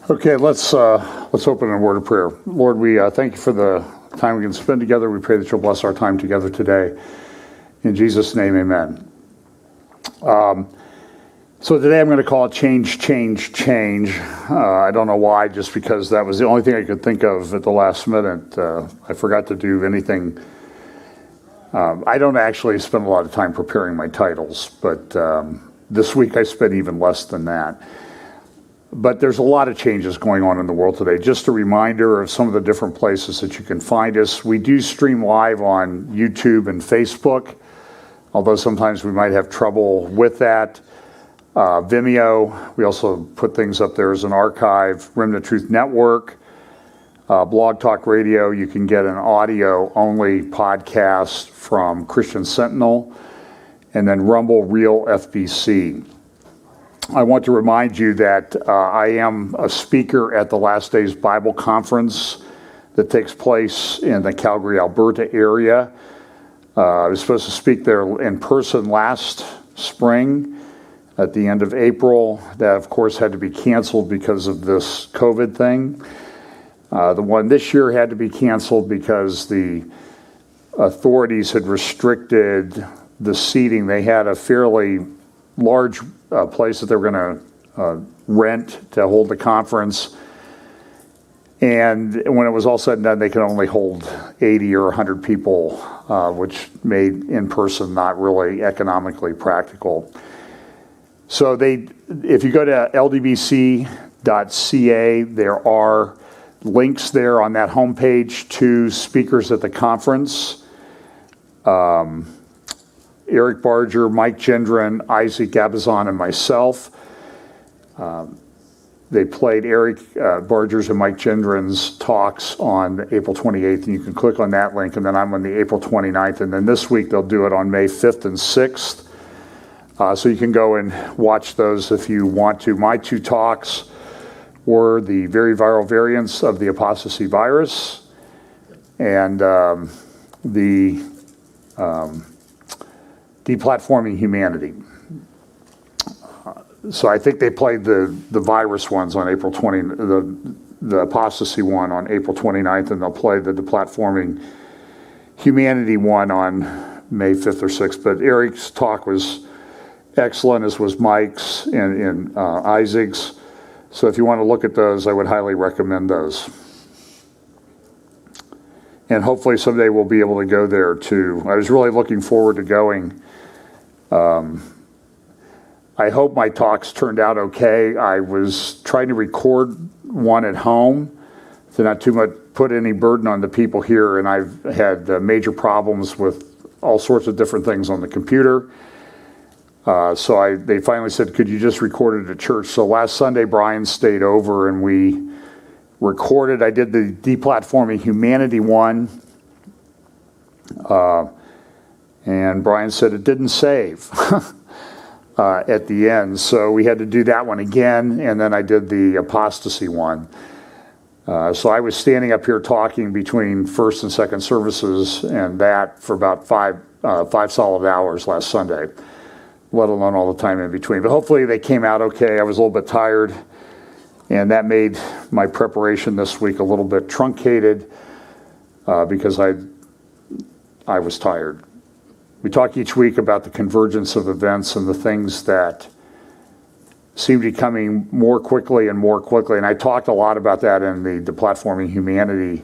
Okay, let's open in a word of prayer. Lord, we thank you for the time we can spend together. We pray that you'll bless our time together today. In Jesus' name, amen. So today I'm going to call it change. I don't know why, just because that was the only thing I could think of at the last minute. I forgot to do anything. I don't actually spend a lot of time preparing my titles, but this week I spent even less than that. But there's a lot of changes going on in the world today. Just a reminder of some of the different places that you can find us. We do stream live on YouTube and Facebook, although sometimes we might have trouble with that. Vimeo, we also put things up there as an archive. Remnant Truth Network, Blog Talk Radio, you can get an audio-only podcast from Christian Sentinel, and then Rumble Real FBC. I want to remind you that I am a speaker at the Last Days Bible Conference that takes place in the Calgary, Alberta area. I was supposed to speak there in person last spring at the end of April. That, of course, had to be canceled because of this COVID thing. The one this year had to be canceled because the authorities had restricted the seating. They had a fairly large place that they were going to rent to hold the conference. And when it was all said and done, they could only hold 80 or 100 people, which made in-person not really economically practical. So if you go to ldbc.ca, there are links there on that homepage to speakers at the conference. Eric Barger, Mike Gendron, Isaac Gabazon, and myself. They played Eric Barger's and Mike Gendron's talks on April 28th, and you can click on that link, and then I'm on the April 29th, and then this week they'll do it on May 5th and 6th. So you can go and watch those if you want to. My two talks were the very viral variants of the apostasy virus and the deplatforming humanity. So I think they played the virus ones on April 20, the apostasy one on April 29th, and they'll play the deplatforming humanity one on May 5th or 6th. But Eric's talk was excellent, as was Mike's and Isaac's. So if you want to look at those, I would highly recommend those. And hopefully someday we'll be able to go there too. I was really looking forward to going. I hope my talks turned out okay. I was trying to record one at home to not too much put any burden on the people here, and I've had major problems with all sorts of different things on the computer. So they finally said, could you just record it at church? So last Sunday, Brian stayed over and we recorded. I did the deplatforming humanity one. And Brian said it didn't save at the end. So we had to do that one again. And then I did the apostasy one. So I was standing up here talking between first and second services and that for about five solid hours last Sunday, let alone all the time in between. But hopefully they came out okay. I was a little bit tired, and that made my preparation this week a little bit truncated because I was tired. We talk each week about the convergence of events and the things that seem to be coming more quickly and more quickly. And I talked a lot about that in the Deplatforming Humanity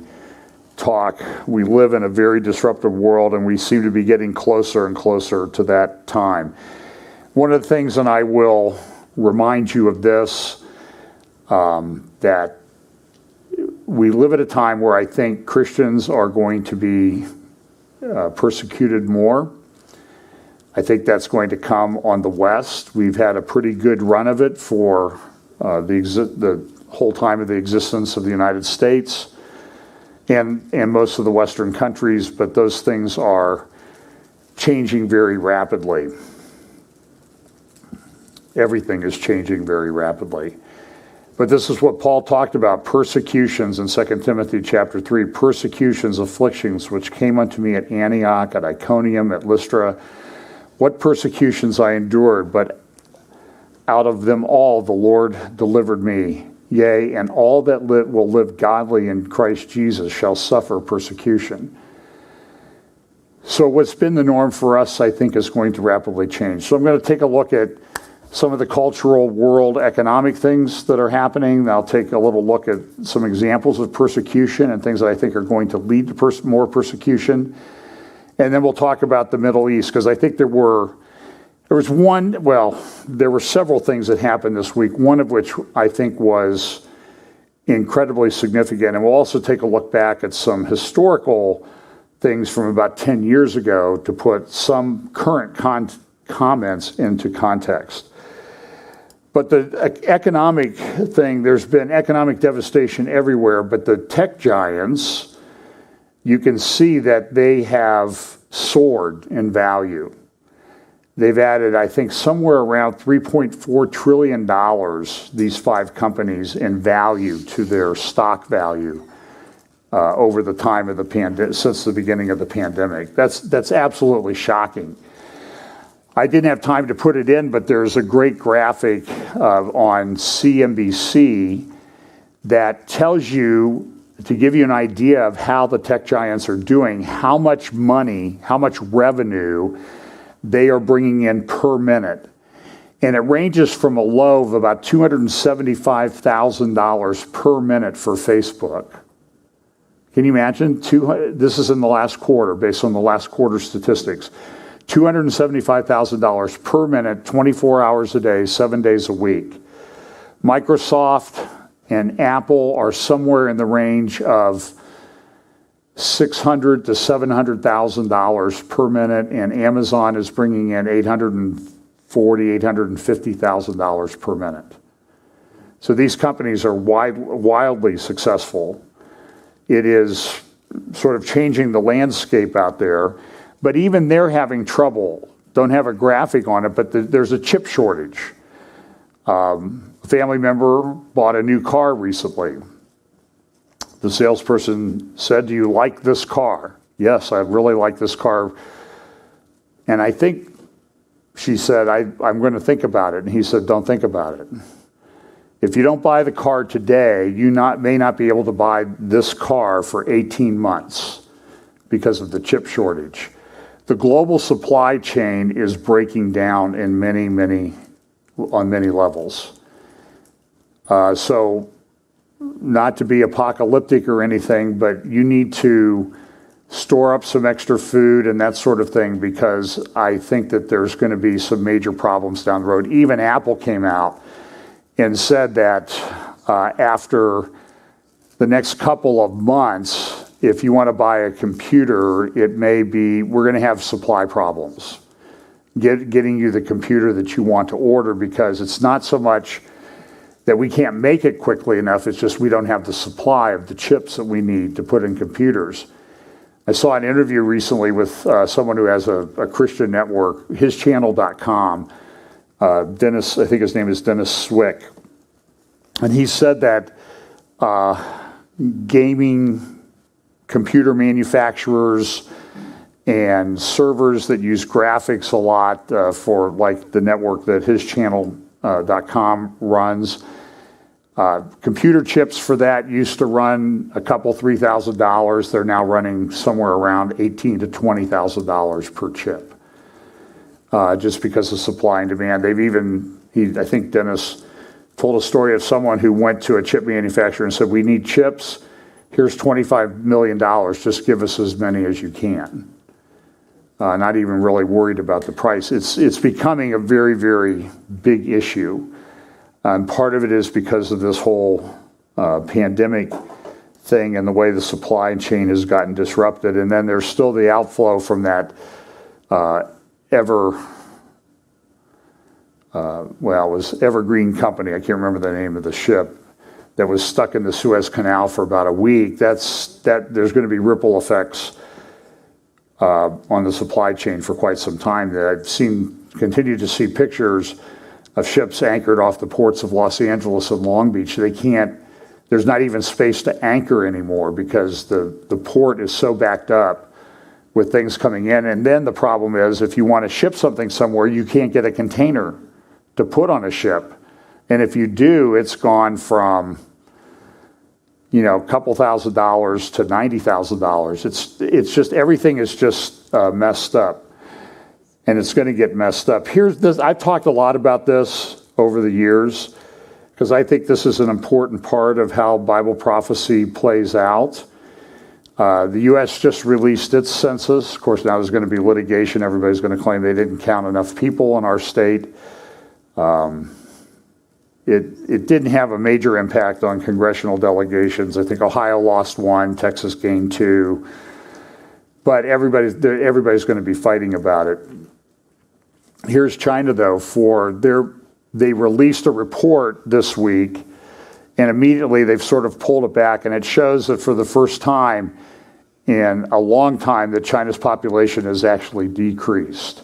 talk. We live in a very disruptive world, and we seem to be getting closer and closer to that time. One of the things, and I will remind you of this, that we live at a time where I think Christians are going to be persecuted more. I think that's going to come on the West. We've had a pretty good run of it for the whole time of the existence of the United States and most of the Western countries, but those things are changing very rapidly. Everything is changing very rapidly. But this is what Paul talked about, persecutions in 2 Timothy chapter 3, persecutions, afflictions, which came unto me at Antioch, at Iconium, at Lystra. What persecutions I endured, but out of them all the Lord delivered me. Yea, and all that will live godly in Christ Jesus shall suffer persecution. So what's been the norm for us, I think, is going to rapidly change. So I'm going to take a look at some of the cultural, world, economic things that are happening. I'll take a little look at some examples of persecution and things that I think are going to lead to more persecution. And then we'll talk about the Middle East, because I think there were several things that happened this week, one of which I think was incredibly significant. And we'll also take a look back at some historical things from about 10 years ago to put some current comments into context. But the economic thing, there's been economic devastation everywhere, but the tech giants, you can see that they have soared in value. They've added, I think, somewhere around $3.4 trillion, these 5 companies, in value to their stock value over the time of the pandemic, since the beginning of the pandemic. That's absolutely shocking. I didn't have time to put it in, but there's a great graphic on CNBC that tells you, to give you an idea of how the tech giants are doing, how much money, how much revenue they are bringing in per minute. And it ranges from a low of about $275,000 per minute for Facebook. Can you imagine? This is in the last quarter, based on the last quarter statistics. $275,000 per minute, 24 hours a day, 7 days a week. Microsoft and Apple are somewhere in the range of $600,000 to $700,000 per minute, and Amazon is bringing in $840,000, $850,000 per minute. So these companies are wildly successful. It is sort of changing the landscape out there. But even they're having trouble. Don't have a graphic on it, but there's a chip shortage. A family member bought a new car recently. The salesperson said, "Do you like this car?" "Yes, I really like this car." And I think she said, I'm going to think about it. And he said, "Don't think about it. If you don't buy the car today, you may not be able to buy this car for 18 months because of the chip shortage." The global supply chain is breaking down in on many levels. So not to be apocalyptic or anything, but you need to store up some extra food and that sort of thing, because I think that there's going to be some major problems down the road. Even Apple came out and said that after the next couple of months, if you want to buy a computer, we're going to have supply problems getting you the computer that you want to order, because it's not so much that we can't make it quickly enough, it's just we don't have the supply of the chips that we need to put in computers. I saw an interview recently with someone who has a Christian network, hischannel.com, Dennis, I think his name is Dennis Swick, and he said that gaming computer manufacturers and servers that use graphics a lot for like the network that hischannel.com runs. Computer chips for that used to run a couple $3,000. They're now running somewhere around $18,000 to $20,000 per chip, just because of supply and demand. I think Dennis told a story of someone who went to a chip manufacturer and said, "We need chips. Here's $25 million, just give us as many as you can." Not even really worried about the price. It's becoming a very, very big issue. And part of it is because of this whole pandemic thing and the way the supply chain has gotten disrupted. And then there's still the outflow from that it was Evergreen Company, I can't remember the name of the ship, that was stuck in the Suez Canal for about a week. There's going to be ripple effects on the supply chain for quite some time. That I've continue to see pictures of ships anchored off the ports of Los Angeles and Long Beach. There's not even space to anchor anymore because the port is so backed up with things coming in. And then the problem is, if you want to ship something somewhere, you can't get a container to put on a ship And if you do, it's gone from, a couple $1,000s to $90,000. It's just, everything is just messed up. And it's going to get messed up. Here's this. I've talked a lot about this over the years because I think this is an important part of how Bible prophecy plays out. The U.S. just released its census. Of course, now there's going to be litigation. Everybody's going to claim they didn't count enough people in our state. It didn't have a major impact on congressional delegations. I think Ohio lost 1, Texas gained 2. But everybody's going to be fighting about it. Here's China, though. They released a report this week, and immediately they've sort of pulled it back, and it shows that for the first time in a long time that China's population has actually decreased.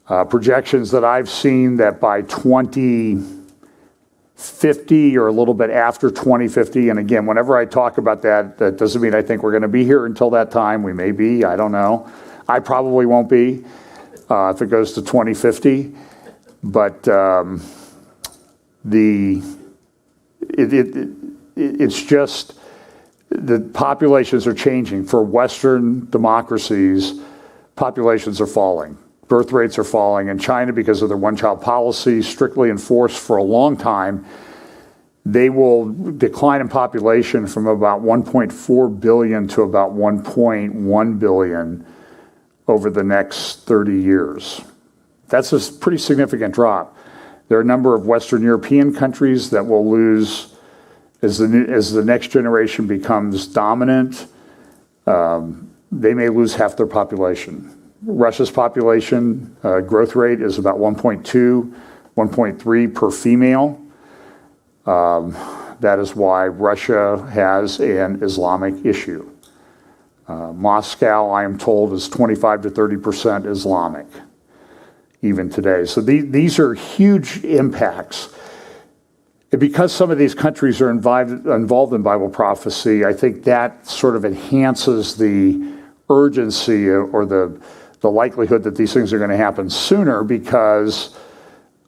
Projections that I've seen that by 2050 or a little bit after 2050, and again, whenever I talk about that, that doesn't mean I think we're going to be here until that time. We may be, I don't know. I probably won't be if it goes to 2050. But it's just the populations are changing. For Western democracies, populations are falling. Birth rates are falling. In China, because of their one-child policy, strictly enforced for a long time, they will decline in population from about 1.4 billion to about 1.1 billion over the next 30 years. That's a pretty significant drop. There are a number of Western European countries that will lose as the next generation becomes dominant. They may lose half their population. Russia's population growth rate is about 1.2, 1.3 per female. That is why Russia has an Islamic issue. Moscow, I am told, is 25 to 30% Islamic, even today. So these are huge impacts. And because some of these countries are involved in Bible prophecy, I think that sort of enhances the urgency or the likelihood that these things are going to happen sooner, because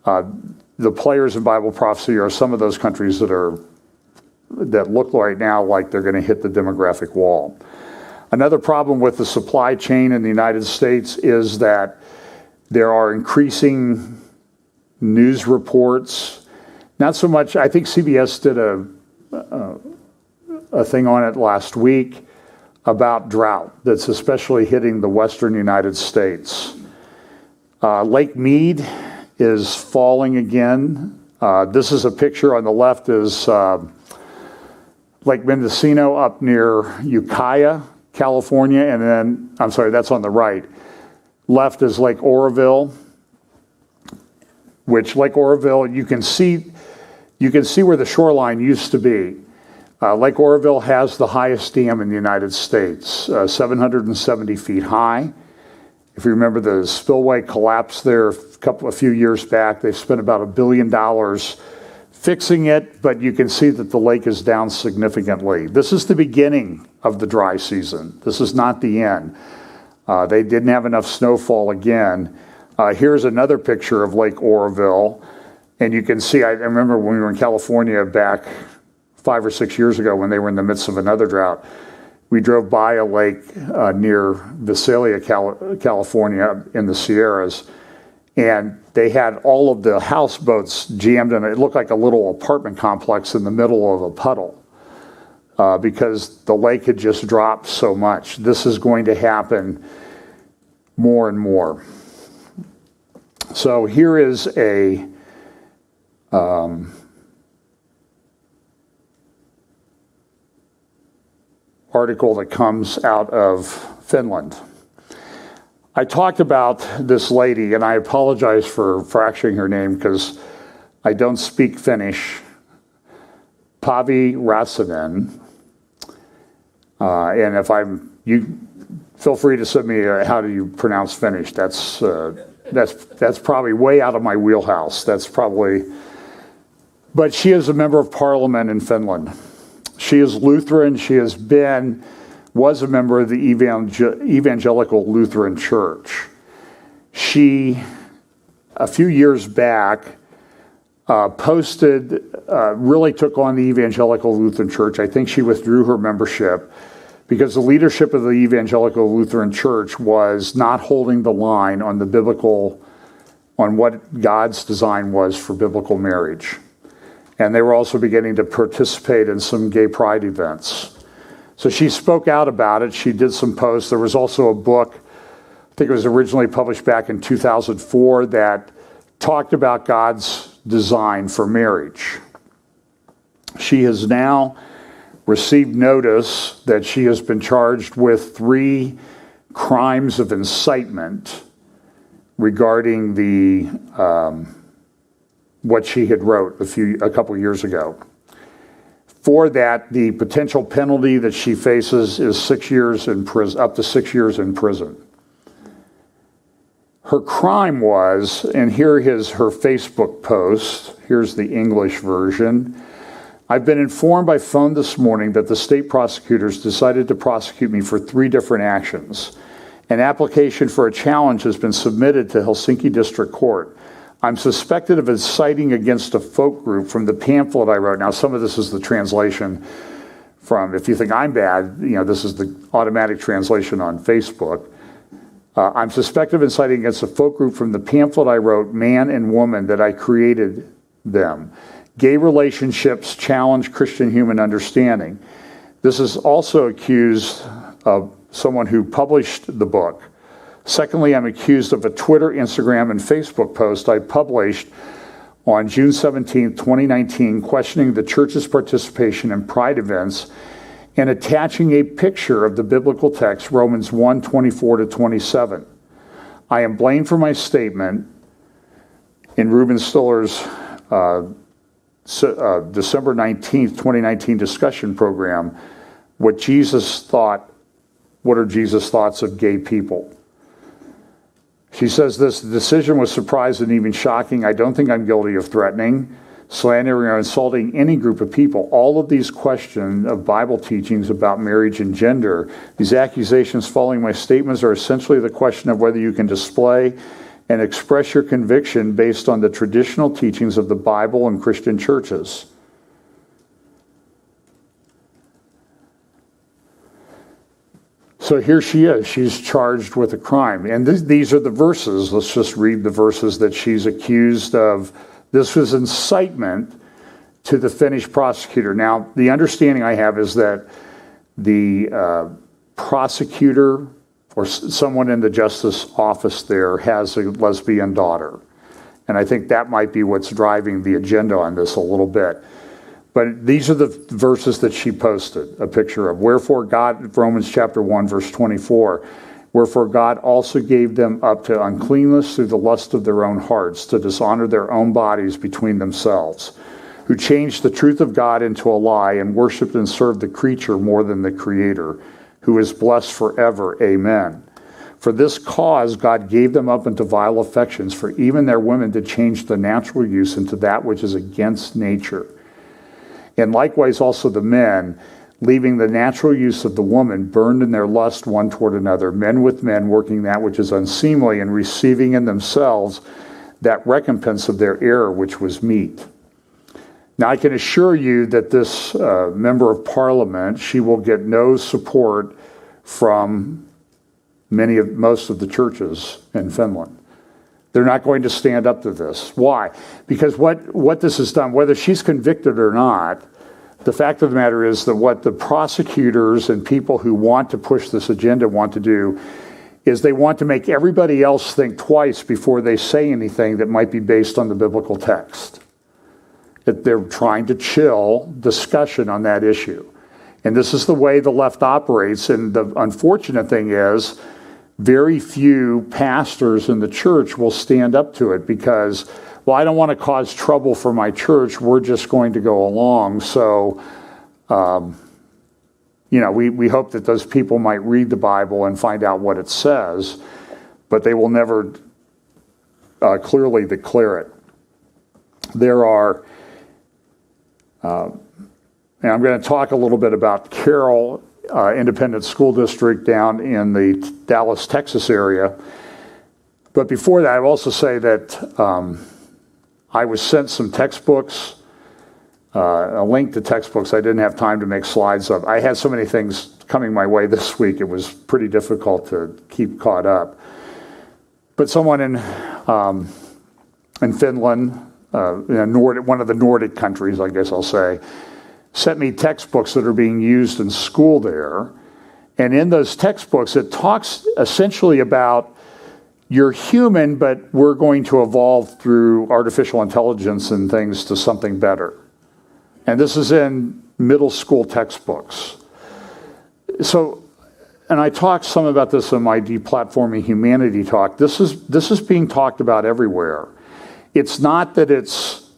the players in Bible prophecy are some of those countries that look right now like they're going to hit the demographic wall. Another problem with the supply chain in the United States is that there are increasing news reports. Not so much, I think CBS did a thing on it last week about drought that's especially hitting the western United States. Lake Mead is falling again. This is a picture on the left is Lake Mendocino up near Ukiah, California, and then, I'm sorry, that's on the right. Left is Lake Oroville, which Lake Oroville, you can see where the shoreline used to be. Lake Oroville has the highest dam in the United States, 770 feet high. If you remember, the spillway collapsed there a few years back. They've spent about $1 billion fixing it, but you can see that the lake is down significantly. This is the beginning of the dry season. This is not the end. They didn't have enough snowfall again. Here's another picture of Lake Oroville. And you can see, I remember when we were in California back 5 or 6 years ago when they were in the midst of another drought, we drove by a lake near Visalia, California in the Sierras, and they had all of the houseboats jammed in. It looked like a little apartment complex in the middle of a puddle because the lake had just dropped so much. This is going to happen more and more. So here is a article that comes out of Finland. I talked about this lady, and I apologize for fracturing her name because I don't speak Finnish. Pavi Rasanen. And you feel free to send me how do you pronounce Finnish. That's probably way out of my wheelhouse. But she is a member of parliament in Finland. She is Lutheran. She was a member of the Evangelical Lutheran Church. She, a few years back, posted, really took on the Evangelical Lutheran Church. I think she withdrew her membership because the leadership of the Evangelical Lutheran Church was not holding the line on on what God's design was for biblical marriage. And they were also beginning to participate in some gay pride events. So she spoke out about it. She did some posts. There was also a book, I think it was originally published back in 2004, that talked about God's design for marriage. She has now received notice that she has been charged with 3 crimes of incitement regarding what she had wrote a couple years ago. For that, the potential penalty that she faces is 6 years in prison, up to 6 years in prison. Her crime was, and here is her Facebook post. Here's the English version. I've been informed by phone this morning that the state prosecutors decided to prosecute me for 3 different actions. An application for a challenge has been submitted to Helsinki District Court. I'm suspected of inciting against a folk group from the pamphlet I wrote. Now, some of this is the translation from, if you think I'm bad, this is the automatic translation on Facebook. I'm suspected of inciting against a folk group from the pamphlet I wrote, Man and Woman, that I created them. Gay relationships challenge Christian human understanding. This is also accused of someone who published the book. Secondly, I'm accused of a Twitter, Instagram, and Facebook post I published on June 17, 2019, questioning the church's participation in pride events and attaching a picture of the biblical text, Romans 1, 24-27. I am blamed for my statement in Reuben Stiller's December 19, 2019 discussion program, what are Jesus' thoughts of gay people? She says this, the decision was surprising and even shocking. I don't think I'm guilty of threatening, slandering, or insulting any group of people. All of these questions of Bible teachings about marriage and gender, these accusations following my statements are essentially the question of whether you can display and express your conviction based on the traditional teachings of the Bible and Christian churches. So here she is. She's charged with a crime. And these are the verses. Let's just read the verses that she's accused of. This was incitement to the Finnish prosecutor. Now, the understanding I have is that the prosecutor or someone in the justice office there has a lesbian daughter. And I think that might be what's driving the agenda on this a little bit. But these are the verses that she posted, a picture of. Wherefore God, Romans chapter 1, verse 24, wherefore God also gave them up to uncleanness through the lust of their own hearts, to dishonor their own bodies between themselves, who changed the truth of God into a lie and worshiped and served the creature more than the Creator, who is blessed forever. Amen. For this cause God gave them up into vile affections, for even their women did change the natural use into that which is against nature. And likewise also the men, leaving the natural use of the woman, burned in their lust one toward another, men with men, working that which is unseemly, and receiving in themselves that recompense of their error which was meet. Now I can assure you that this member of parliament, she will get no support from most of the churches in Finland. They're not going to stand up to this. Why? Because what this has done, whether she's convicted or not, the fact of the matter is that what the prosecutors and people who want to push this agenda want to do is they want to make everybody else think twice before they say anything that might be based on the biblical text. That they're trying to chill discussion on that issue. And this is the way the left operates. And the unfortunate thing is, very few pastors in the church will stand up to it because, well, I don't want to cause trouble for my church. We're just going to go along. So, we hope that those people might read the Bible and find out what it says, but they will never clearly declare it. There are, and I'm going to talk a little bit about Carroll Independent School District down in the Dallas, Texas area. But before that, I will also say that I was sent some textbooks, a link to textbooks. I didn't have time to make slides of. I had so many things coming my way this week, it was pretty difficult to keep caught up. But someone in Finland, one of the Nordic countries, I guess I'll say, sent me textbooks that are being used in school there. And in those textbooks, it talks essentially about you're human, but we're going to evolve through artificial intelligence and things to something better. And this is in middle school textbooks. So, and I talked some about this in my Deplatforming Humanity talk. This is being talked about everywhere. It's not that it's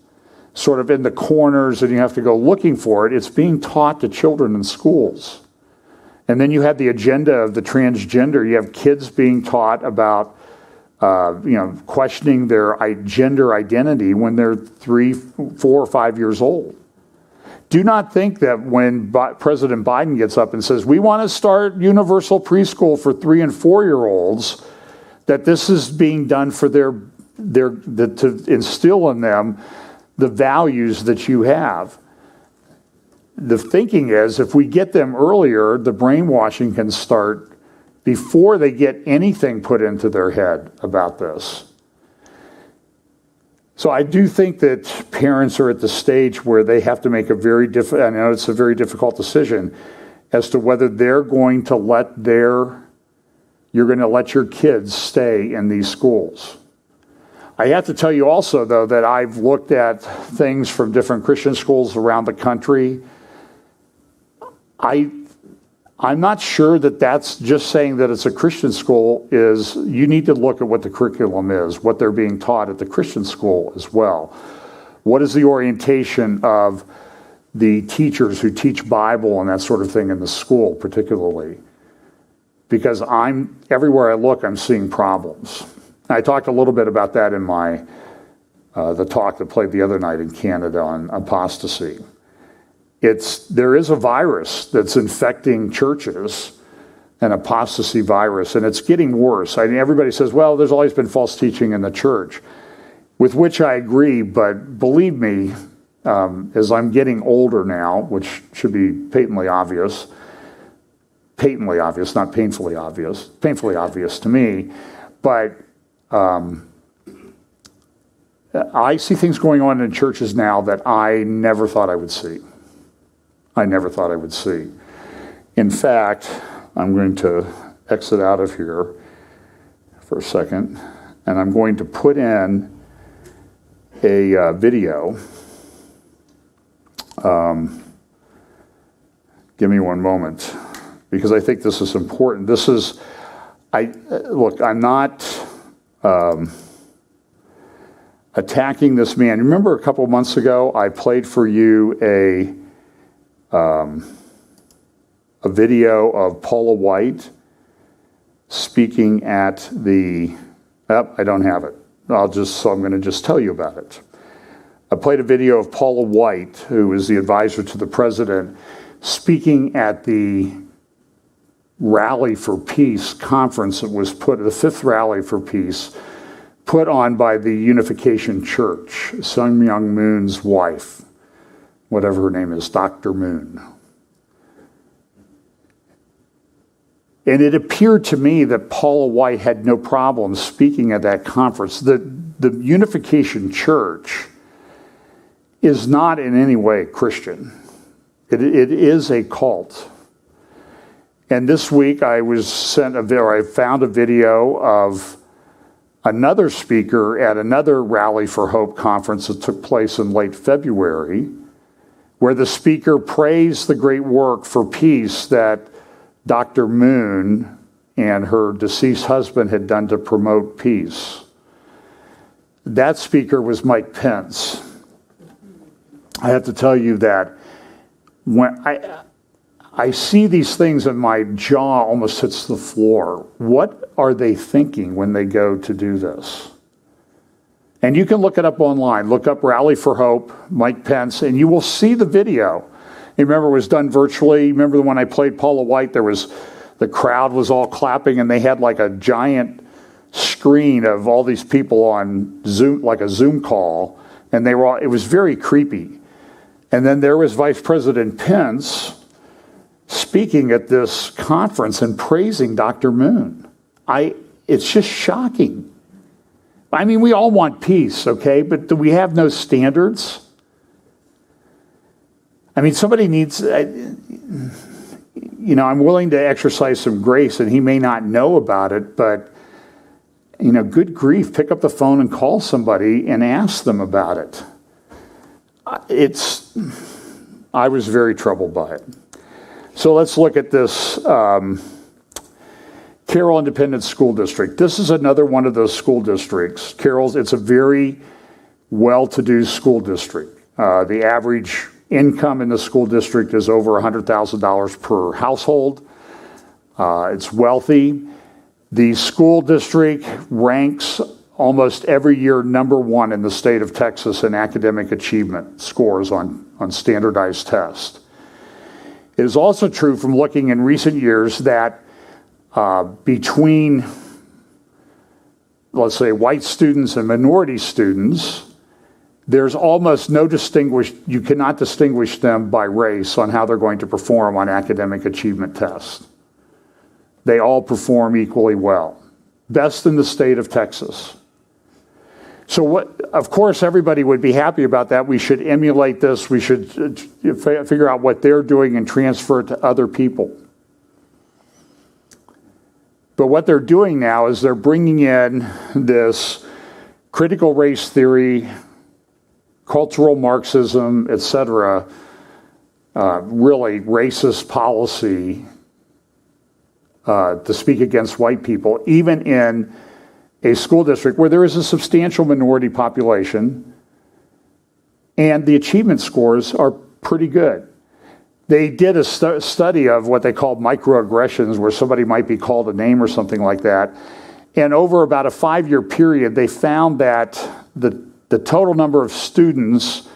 sort of in the corners and you have to go looking for it. It's being taught to children in schools. And then you have the agenda of the transgender. You have kids being taught about questioning their gender identity when they're 3, 4, or 5 years old. Do not think that when President Biden gets up and says, we want to start universal preschool for 3 and 4-year-olds, that this is being done for to instill in them the values that you have. The thinking is, if we get them earlier, the brainwashing can start before they get anything put into their head about this. So I do think that parents are at the stage where they have to make I know it's a very difficult decision as to whether you're going to let your kids stay in these schools. I have to tell you also, though, that I've looked at things from different Christian schools around the country. I'm not sure that that's just saying that it's a Christian school. You need to look at what the curriculum is, what they're being taught at the Christian school as well. What is the orientation of the teachers who teach Bible and that sort of thing in the school particularly? Because everywhere I look, I'm seeing problems. I talked a little bit about that in the talk that played the other night in Canada on apostasy. There is a virus that's infecting churches, an apostasy virus, and it's getting worse. Everybody says, well, there's always been false teaching in the church, with which I agree, but believe me, as I'm getting older now, which should be patently obvious, not painfully obvious to me, but I see things going on in churches now that I never thought I would see. In fact, I'm going to exit out of here for a second, and I'm going to put in a video. Give me one moment, because I think this is important. I'm not attacking this man. Remember a couple months ago, I played for you a video of Paula White speaking at I don't have it. So I'm going to just tell you about it. I played a video of Paula White, who is the advisor to the president, speaking at the Rally for Peace conference that was the fifth Rally for Peace, put on by the Unification Church, Sun Myung Moon's wife, whatever her name is, Dr. Moon. And it appeared to me that Paula White had no problem speaking at that conference. The Unification Church is not in any way Christian. It is a cult. And this week I found a video of another speaker at another Rally for Hope conference that took place in late February, where the speaker praised the great work for peace that Dr. Moon and her deceased husband had done to promote peace. That speaker was Mike Pence. I have to tell you that when I see these things and my jaw almost hits the floor. What are they thinking when they go to do this? And you can look it up online. Look up Rally for Hope, Mike Pence, and you will see the video. You remember it was done virtually. Remember when I played Paula White, the crowd was all clapping and they had like a giant screen of all these people on Zoom, like a Zoom call, And it was very creepy. And then there was Vice President Pence speaking at this conference and praising Dr. Moon. It's just shocking. I mean, we all want peace, okay? But do we have no standards? I mean, somebody needs, I'm willing to exercise some grace, and he may not know about it, but, good grief, pick up the phone and call somebody and ask them about it. I was very troubled by it. So let's look at this Carroll Independent School District. This is another one of those school districts. Carroll's, it's a very well-to-do school district. The average income in the school district is over $100,000 per household. It's wealthy. The school district ranks almost every year #1 in the state of Texas in academic achievement scores on standardized tests. It is also true from looking in recent years that between, let's say, white students and minority students, there's almost you cannot distinguish them by race on how they're going to perform on academic achievement tests. They all perform equally well. Best in the state of Texas. So of course, everybody would be happy about that. We should emulate this. We should figure out what they're doing and transfer it to other people. But what they're doing now is they're bringing in this critical race theory, cultural Marxism, etc., really racist policy to speak against white people, even in a school district where there is a substantial minority population and the achievement scores are pretty good. They did a study of what they called microaggressions, where somebody might be called a name or something like that. And over about a 5-year period, they found that the total number of students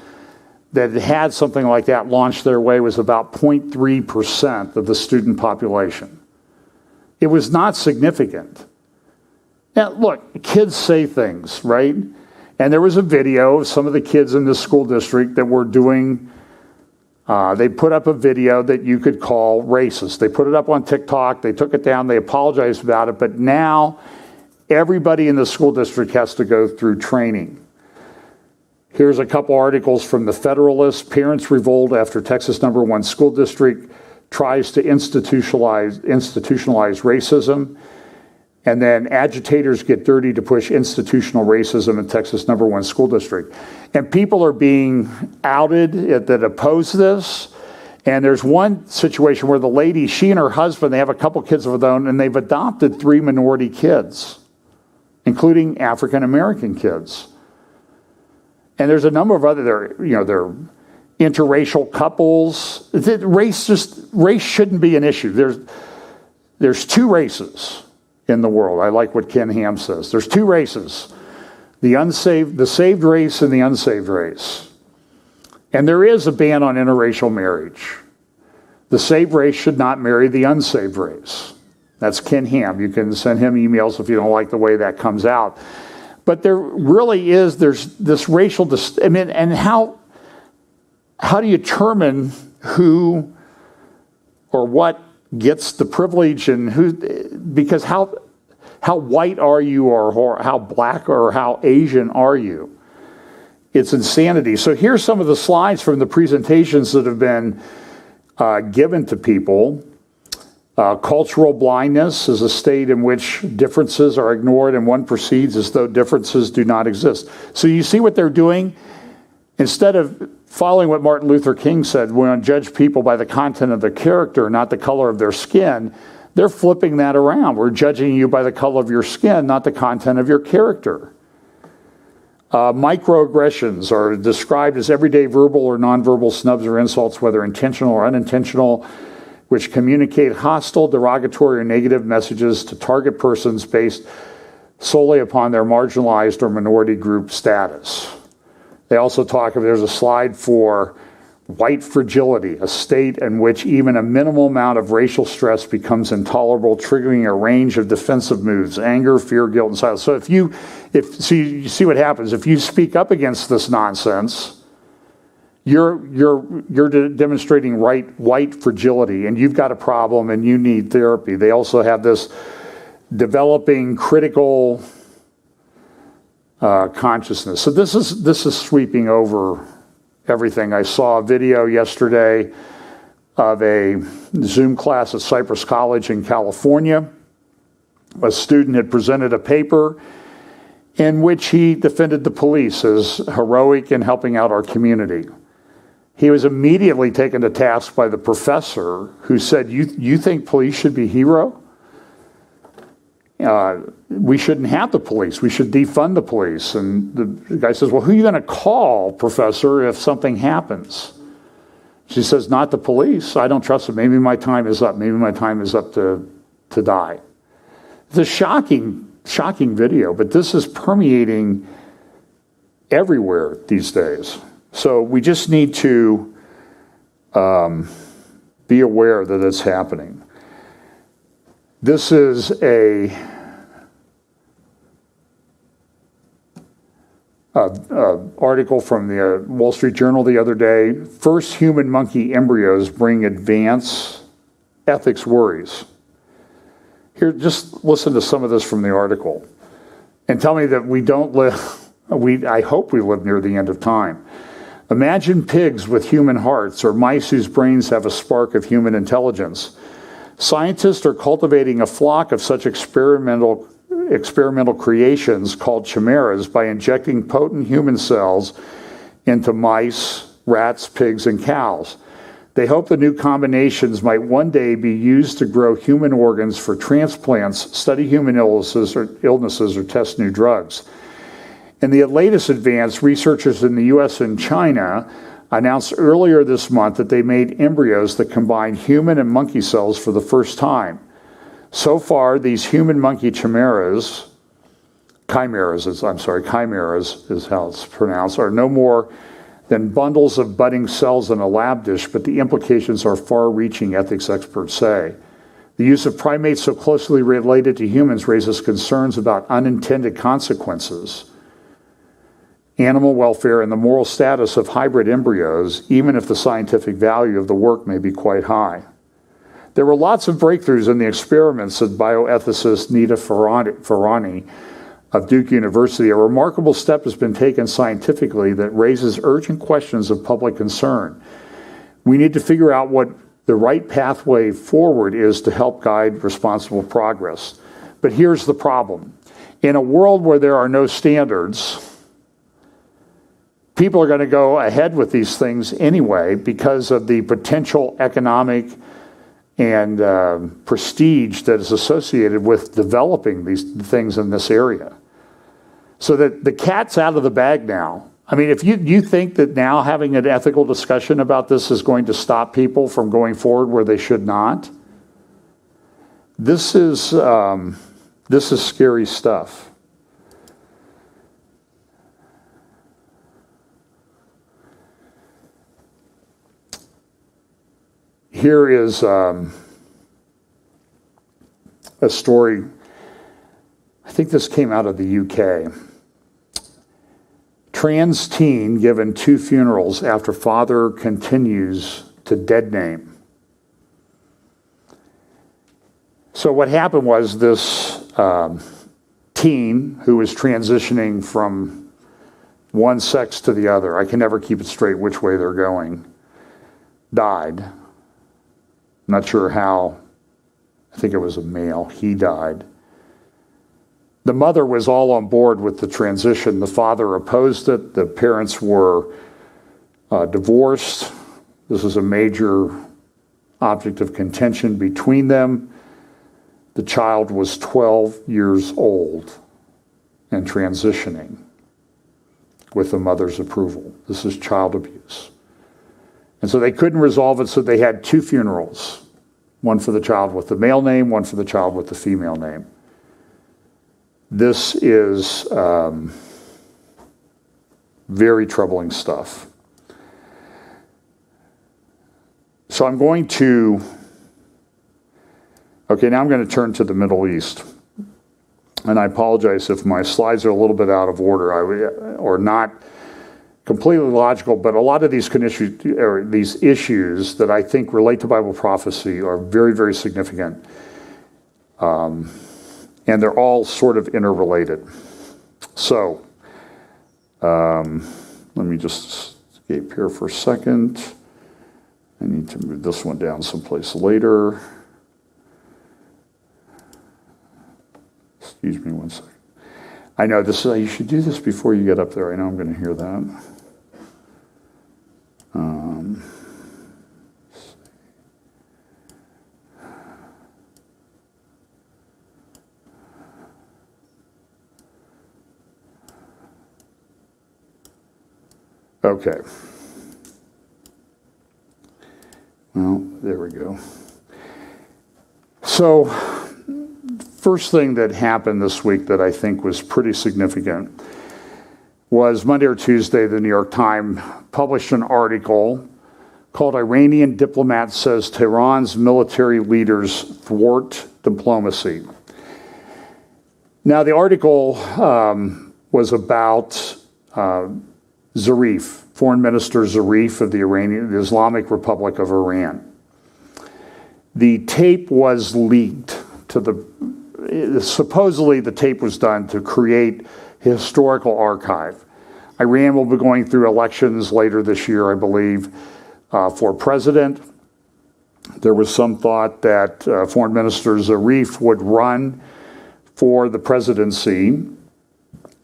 that had something like that launched their way was about 0.3% of the student population. It was not significant. Now, look, kids say things, right? And there was a video of some of the kids in this school district that were doing, they put up a video that you could call racist. They put it up on TikTok, they took it down, they apologized about it, but now everybody in the school district has to go through training. Here's a couple articles from the Federalist. Parents revolt after Texas #1 school district tries to institutionalize racism. And then agitators get dirty to push institutional racism in Texas #1 school district. And people are being outed that oppose this. And there's one situation where the lady, she and her husband, they have a couple kids of their own, and they've adopted 3 minority kids, including African-American kids. And there's a number of other, they're interracial couples. Race shouldn't be an issue. There's 2 races in the world. I like what Ken Ham says. There's 2 races, the saved race and the unsaved race. And there is a ban on interracial marriage. The saved race should not marry the unsaved race. That's Ken Ham. You can send him emails if you don't like the way that comes out. But there really is, there's this racial, and how do you determine who or what gets the privilege and who, because how white are you, or how black or how Asian are you? It's insanity. So here's some of the slides from the presentations that have been given to people. Cultural blindness is a state in which differences are ignored and one proceeds as though differences do not exist. So you see what they're doing? Instead of following what Martin Luther King said, we're going to judge people by the content of their character, not the color of their skin, they're flipping that around. We're judging you by the color of your skin, not the content of your character. Microaggressions are described as everyday verbal or nonverbal snubs or insults, whether intentional or unintentional, which communicate hostile, derogatory, or negative messages to target persons based solely upon their marginalized or minority group status. They also talk, there's a slide for White fragility, a state in which even a minimal amount of racial stress becomes intolerable, triggering a range of defensive moves: anger, fear, guilt, and silence. So you see what happens if you speak up against this nonsense. You're demonstrating white fragility, and you've got a problem, and you need therapy. They also have this developing critical consciousness. So this is sweeping over everything. I saw a video yesterday of a Zoom class at Cypress College in California. A student had presented a paper in which he defended the police as heroic in helping out our community. He was immediately taken to task by the professor, who said, you think police should be hero? We shouldn't have the police. We should defund the police. And the guy says, well, who are you going to call, professor, if something happens? She says, not the police. I don't trust them. Maybe my time is up. Maybe my time is up to die. It's a shocking video, but this is permeating everywhere these days. So we just need to be aware that it's happening. This is a article from the Wall Street Journal the other day. First human monkey embryos bring advanced ethics worries. Here, just listen to some of this from the article and tell me that we don't live, I hope we live near the end of time. Imagine pigs with human hearts or mice whose brains have a spark of human intelligence. Scientists are cultivating a flock of such experimental creations called chimeras by injecting potent human cells into mice, rats, pigs, and cows. They hope the new combinations might one day be used to grow human organs for transplants, study human illnesses, or test new drugs. In the latest advance, researchers in the US and China announced earlier this month that they made embryos that combine human and monkey cells for the first time. So far, these human monkey chimeras is how it's pronounced, are no more than bundles of budding cells in a lab dish, but the implications are far-reaching, ethics experts say. The use of primates so closely related to humans raises concerns about unintended consequences, animal welfare, and the moral status of hybrid embryos, even if the scientific value of the work may be quite high. There were lots of breakthroughs in the experiments, said bioethicist Nita Farani of Duke University. A remarkable step has been taken scientifically that raises urgent questions of public concern. We need to figure out what the right pathway forward is to help guide responsible progress. But here's the problem. In a world where there are no standards, people are going to go ahead with these things anyway because of the potential economic and prestige that is associated with developing these things in this area. So that the cat's out of the bag now. I mean, if you think that now having an ethical discussion about this is going to stop people from going forward where they should not, this is scary stuff. Here is a story. I think this came out of the UK. Trans teen given 2 funerals after father continues to dead name. So what happened was this teen who was transitioning from one sex to the other, I can never keep it straight which way they're going, died. Not sure how. I think it was a male. He died. The mother was all on board with the transition. The father opposed it. The parents were divorced. This was a major object of contention between them. The child was 12 years old and transitioning with the mother's approval. This is child abuse. And so they couldn't resolve it, so they had 2 funerals. One for the child with the male name, one for the child with the female name. This is very troubling stuff. So I'm going to, okay, now I'm going to turn to the Middle East. And I apologize if my slides are a little bit out of order or not completely logical, but a lot of these issues that I think relate to Bible prophecy are very, very significant. And they're all sort of interrelated. So, let me just escape here for a second. I need to move this one down someplace later. Excuse me one second. I know this is, you should do this before you get up there. I know I'm going to hear that. Okay. Well, there we go. So, first thing that happened this week that I think was pretty significant was Monday or Tuesday, the New York Times published an article called "Iranian Diplomat Says Tehran's Military Leaders Thwart Diplomacy." Now, the article was about Zarif, Foreign Minister Zarif of the Islamic Republic of Iran. The tape was leaked to supposedly the tape was done to create a historical archive. Iran will be going through elections later this year, I believe, for president. There was some thought that Foreign Minister Zarif would run for the presidency.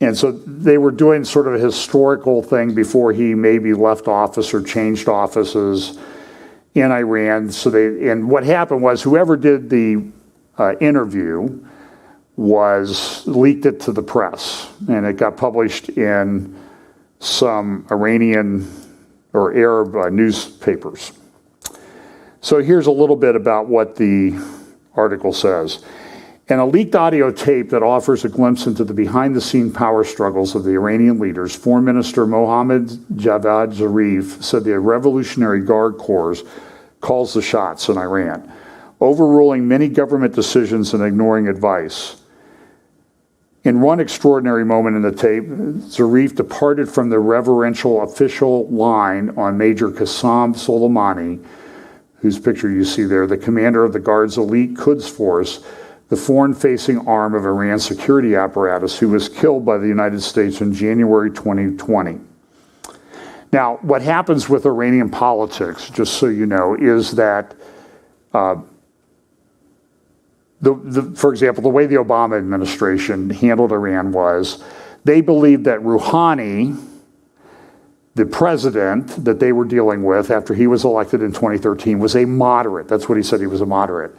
And so they were doing sort of a historical thing before he maybe left office or changed offices in Iran. And what happened was whoever did the interview leaked it to the press, and it got published in some Iranian or Arab newspapers. So here's a little bit about what the article says. In a leaked audio tape that offers a glimpse into the behind-the-scene power struggles of the Iranian leaders, Foreign Minister Mohammad Javad Zarif said the Revolutionary Guard Corps calls the shots in Iran, overruling many government decisions and ignoring advice. In one extraordinary moment in the tape, Zarif departed from the reverential official line on Major Qassem Soleimani, whose picture you see there, the commander of the Guard's elite Quds force, the foreign-facing arm of Iran's security apparatus, who was killed by the United States in January 2020. Now, what happens with Iranian politics, just so you know, is that, for example, the way the Obama administration handled Iran was they believed that Rouhani, the president that they were dealing with after he was elected in 2013, was a moderate. That's what he said, he was a moderate.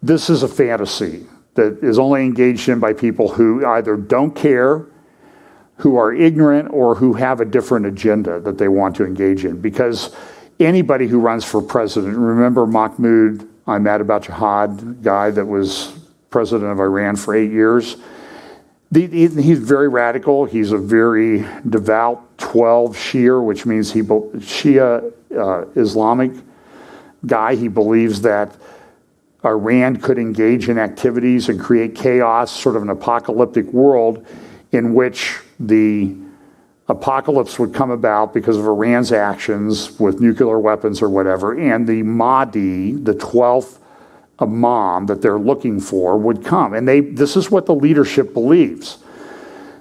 This is a fantasy that is only engaged in by people who either don't care, who are ignorant, or who have a different agenda that they want to engage in. Because anybody who runs for president, remember Mahmoud Ahmadinejad, guy that was president of Iran for 8 years? He's very radical. He's a very devout 12 Shia, which means Shia Islamic guy. He believes that Iran could engage in activities and create chaos, sort of an apocalyptic world in which the apocalypse would come about because of Iran's actions with nuclear weapons or whatever, and the Mahdi, the 12th Imam that they're looking for, would come. And this is what the leadership believes.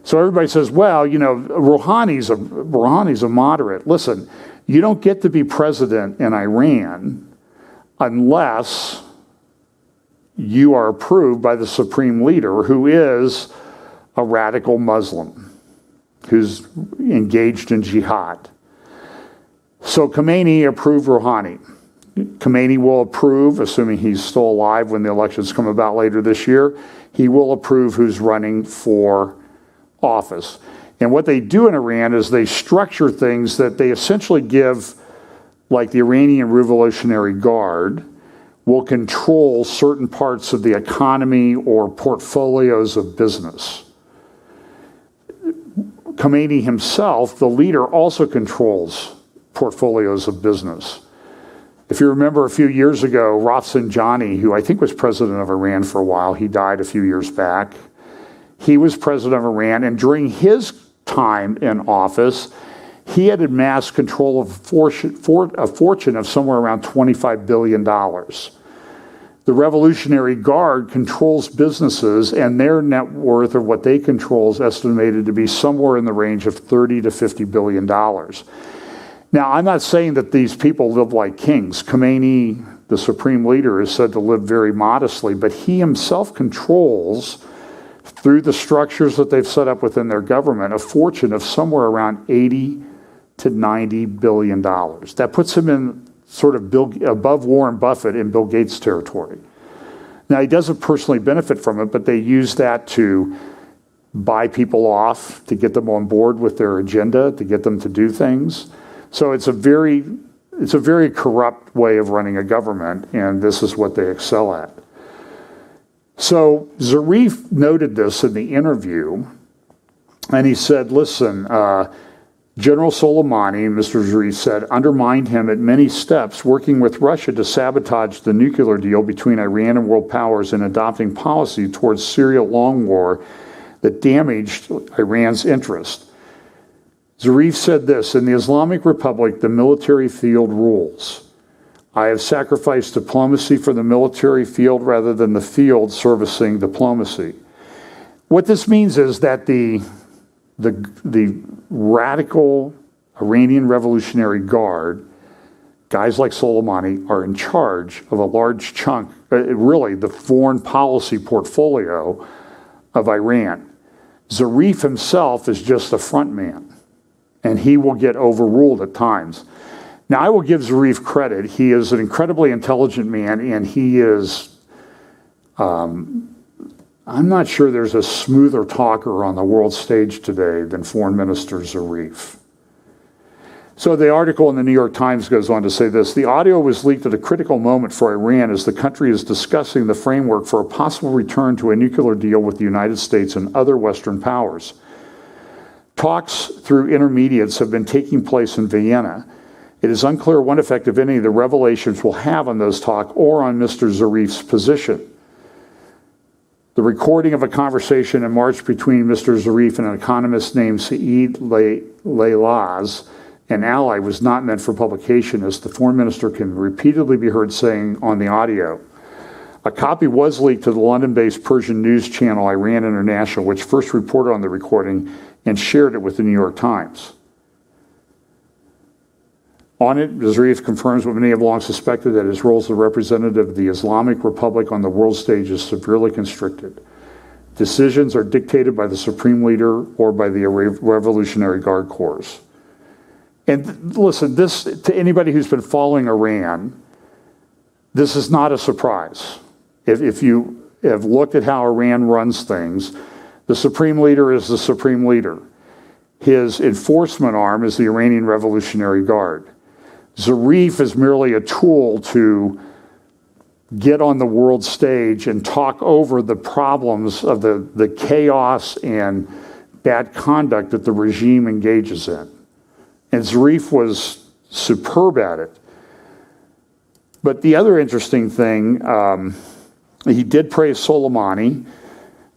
So everybody says, well, you know, Rouhani's a moderate. Listen, you don't get to be president in Iran unless you are approved by the supreme leader, who is a radical Muslim, who's engaged in jihad. So Khomeini approved Rouhani. Khomeini will approve, assuming he's still alive when the elections come about later this year, he will approve who's running for office. And what they do in Iran is they structure things that they essentially give, like the Iranian Revolutionary Guard, will control certain parts of the economy or portfolios of business. Khomeini himself, the leader, also controls portfolios of business. If you remember a few years ago, Rafsanjani, who I think was president of Iran for a while, he died a few years back. He was president of Iran, and during his time in office, he had amassed control of a fortune of somewhere around $25 billion. The Revolutionary Guard controls businesses, and their net worth, or what they control, is estimated to be somewhere in the range of $30 to $50 billion. Now, I'm not saying that these people live like kings. Khomeini, the supreme leader, is said to live very modestly, but he himself controls, through the structures that they've set up within their government, a fortune of somewhere around $80 to $90 billion. That puts him in sort of above Warren Buffett in Bill Gates territory. Now, he doesn't personally benefit from it, but they use that to buy people off, to get them on board with their agenda, to get them to do things. So it's a very corrupt way of running a government, and this is what they excel at. So Zarif noted this in the interview, and he said, listen, General Soleimani, Mr. Zarif said, undermined him at many steps, working with Russia to sabotage the nuclear deal between Iran and world powers and adopting policy towards Syria long war that damaged Iran's interest. Zarif said this, in the Islamic Republic, the military field rules. I have sacrificed diplomacy for the military field rather than the field servicing diplomacy. What this means is that the radical Iranian Revolutionary Guard, guys like Soleimani, are in charge of a large chunk, really the foreign policy portfolio of Iran. Zarif himself is just a front man, and he will get overruled at times. Now, I will give Zarif credit. He is an incredibly intelligent man, and he is, I'm not sure there's a smoother talker on the world stage today than Foreign Minister Zarif. So the article in the New York Times goes on to say this, the audio was leaked at a critical moment for Iran as the country is discussing the framework for a possible return to a nuclear deal with the United States and other Western powers. Talks through intermediates have been taking place in Vienna. It is unclear what effect, if any, the revelations will have on those talks or on Mr. Zarif's position. The recording of a conversation in March between Mr. Zarif and an economist named Saeed Leilaz, an ally, was not meant for publication, as the foreign minister can repeatedly be heard saying on the audio. A copy was leaked to the London-based Persian news channel Iran International, which first reported on the recording and shared it with the New York Times. On it, Zarif confirms what many have long suspected, that his role as the representative of the Islamic Republic on the world stage is severely constricted. Decisions are dictated by the supreme leader or by the Revolutionary Guard Corps. And listen, this, to anybody who's been following Iran, this is not a surprise. If you have looked at how Iran runs things, the supreme leader is the supreme leader. His enforcement arm is the Iranian Revolutionary Guard. Zarif is merely a tool to get on the world stage and talk over the problems of the chaos and bad conduct that the regime engages in. And Zarif was superb at it. But the other interesting thing, he did praise Soleimani.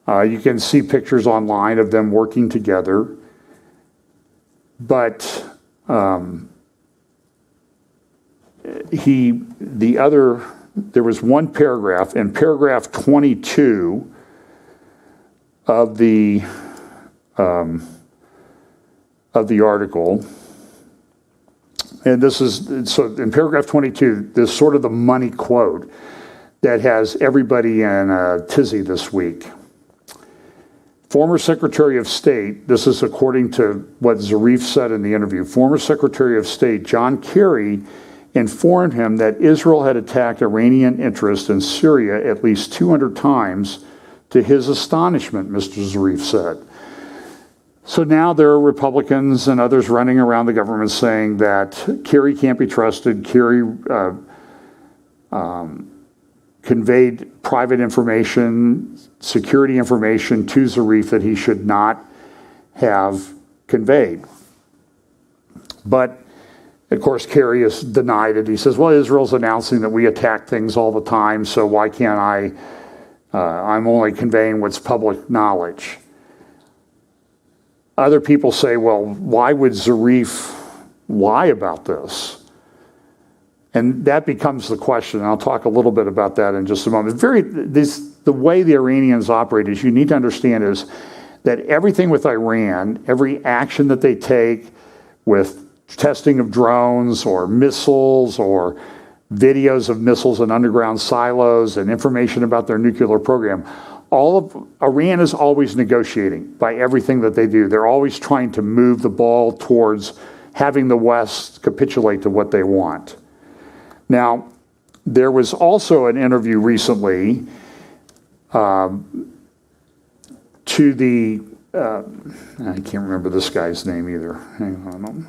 You can see pictures online of them working together. But there was one paragraph, in paragraph 22 of the article, and this is, so in paragraph 22, there's sort of the money quote that has everybody in a tizzy this week. Former Secretary of State, this is according to what Zarif said in the interview, former Secretary of State John Kerry informed him that Israel had attacked Iranian interests in Syria at least 200 times, to his astonishment, Mr. Zarif said. So now there are Republicans and others running around the government saying that Kerry can't be trusted. Kerry conveyed private information, security information to Zarif that he should not have conveyed. But Of course, Kerry has denied it. He says, well, Israel's announcing that we attack things all the time, so why can't I'm only conveying what's public knowledge. Other people say, well, why would Zarif lie about this? And that becomes the question. And I'll talk a little bit about that in just a moment. The way the Iranians operate is you need to understand is that everything with Iran, every action that they take with testing of drones or missiles or videos of missiles in underground silos and information about their nuclear program, all of Iran is always negotiating by everything that they do. They're always trying to move the ball towards having the West capitulate to what they want. Now, there was also an interview recently to the, I can't remember this guy's name either. Hang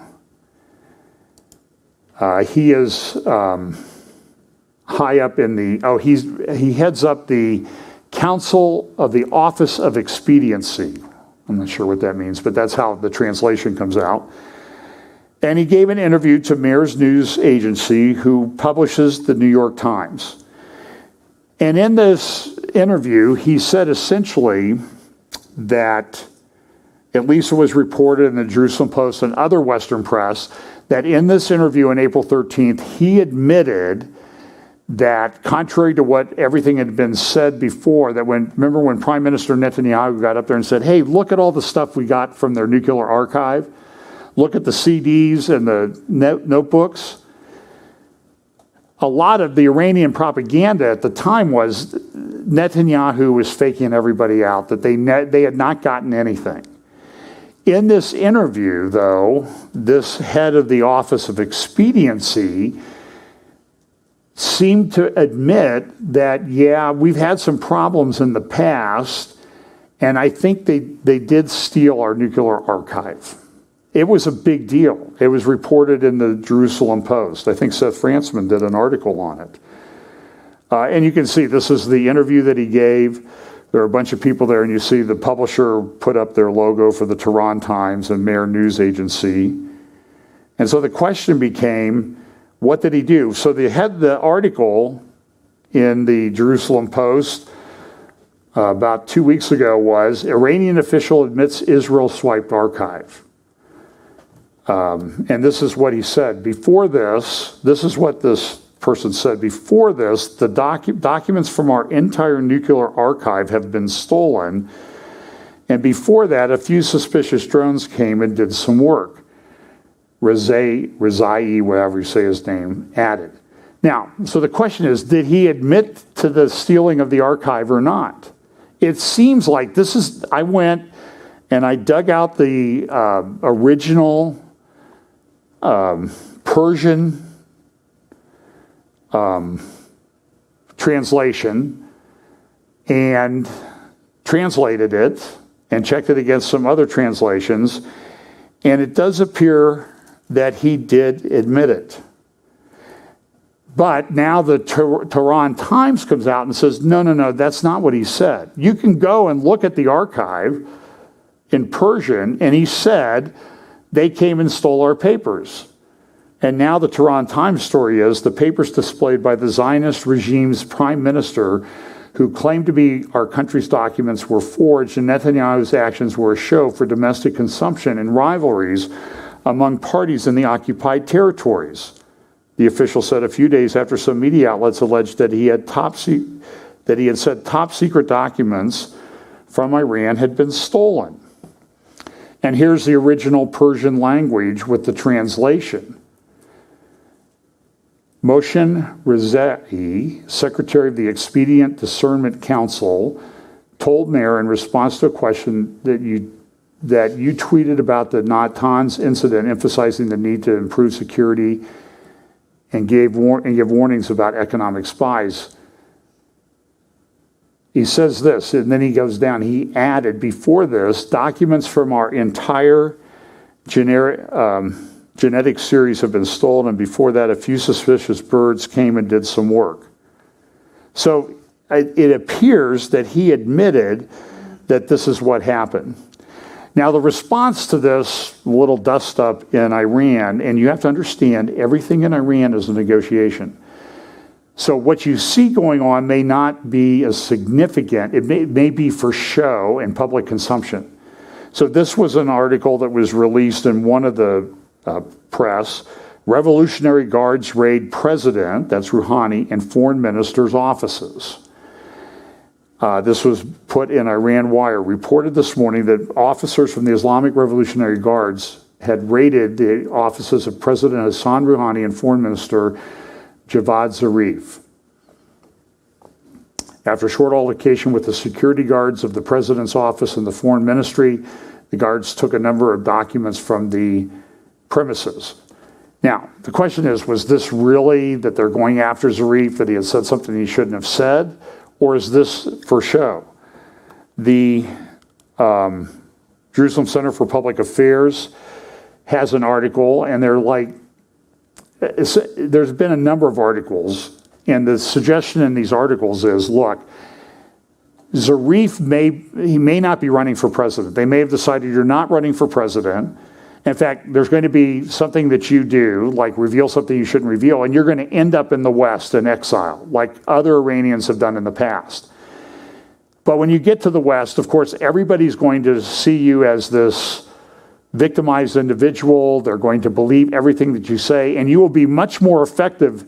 on. He is high up in the, he heads up the Council of the Office of Expediency. I'm not sure what that means, but that's how the translation comes out. And he gave an interview to Mayor's News Agency, who publishes the New York Times. And in this interview, he said essentially that, at least it was reported in the Jerusalem Post and other Western press, that in this interview on April 13th, he admitted that contrary to what everything had been said before, that remember when Prime Minister Netanyahu got up there and said, hey, look at all the stuff we got from their nuclear archive. Look at the CDs and the notebooks. A lot of the Iranian propaganda at the time was Netanyahu was faking everybody out, that they had not gotten anything. In this interview, though, this head of the Office of Expediency seemed to admit that, yeah, we've had some problems in the past, and I think they did steal our nuclear archive. It was a big deal. It was reported in the Jerusalem Post. I think Seth Frantzman did an article on it. And you can see this is the interview that he gave. There are a bunch of people there, and you see the publisher put up their logo for the Tehran Times and Mayor News Agency. And so the question became, what did he do? So the article in the Jerusalem Post about 2 weeks ago was, Iranian official admits Israel swiped archive. And this is what he said. Before this is what this person said. Before this, the documents from our entire nuclear archive have been stolen. And before that, a few suspicious drones came and did some work. Rezai, whatever you say his name, added. Now, so the question is, did he admit to the stealing of the archive or not? It seems like I went and I dug out the original Persian translation and translated it and checked it against some other translations, and it does appear that he did admit it. But now the Tehran Times comes out and says, no, that's not what he said. You can go and look at the archive in Persian, and he said, they came and stole our papers. And now the Tehran Times story is the papers displayed by the Zionist regime's prime minister, who claimed to be our country's documents, were forged, and Netanyahu's actions were a show for domestic consumption and rivalries among parties in the occupied territories. The official said a few days after some media outlets alleged that he had said top secret documents from Iran had been stolen. And here's the original Persian language with the translation. Moshe Rezai, Secretary of the Expedient Discernment Council, told Mayor in response to a question that you tweeted about the Natanz incident, emphasizing the need to improve security and give warnings about economic spies. He says this, and then he goes down. He added, before this, documents from our entire genetic series have been stolen, and before that, a few suspicious birds came and did some work. So it appears that he admitted that this is what happened. Now, the response to this little dust-up in Iran, and you have to understand, everything in Iran is a negotiation. So what you see going on may not be as significant. It may be for show and public consumption. So this was an article that was released in one of the press. Revolutionary Guards raid president, that's Rouhani, and foreign ministers' offices. This was put in Iran Wire. Reported this morning that officers from the Islamic Revolutionary Guards had raided the offices of President Hassan Rouhani and Foreign Minister Javad Zarif. After a short altercation with the security guards of the President's office and the Foreign Ministry, the guards took a number of documents from the premises. Now, the question is, was this really that they're going after Zarif, that he had said something he shouldn't have said? Or is this for show? The Jerusalem Center for Public Affairs has an article, and there's been a number of articles, and the suggestion in these articles is, look, Zarif may not be running for president. They may have decided you're not running for president. In fact, there's going to be something that you do, like reveal something you shouldn't reveal, and you're going to end up in the West in exile, like other Iranians have done in the past. But when you get to the West, of course, everybody's going to see you as this victimized individual. They're going to believe everything that you say, and you will be much more effective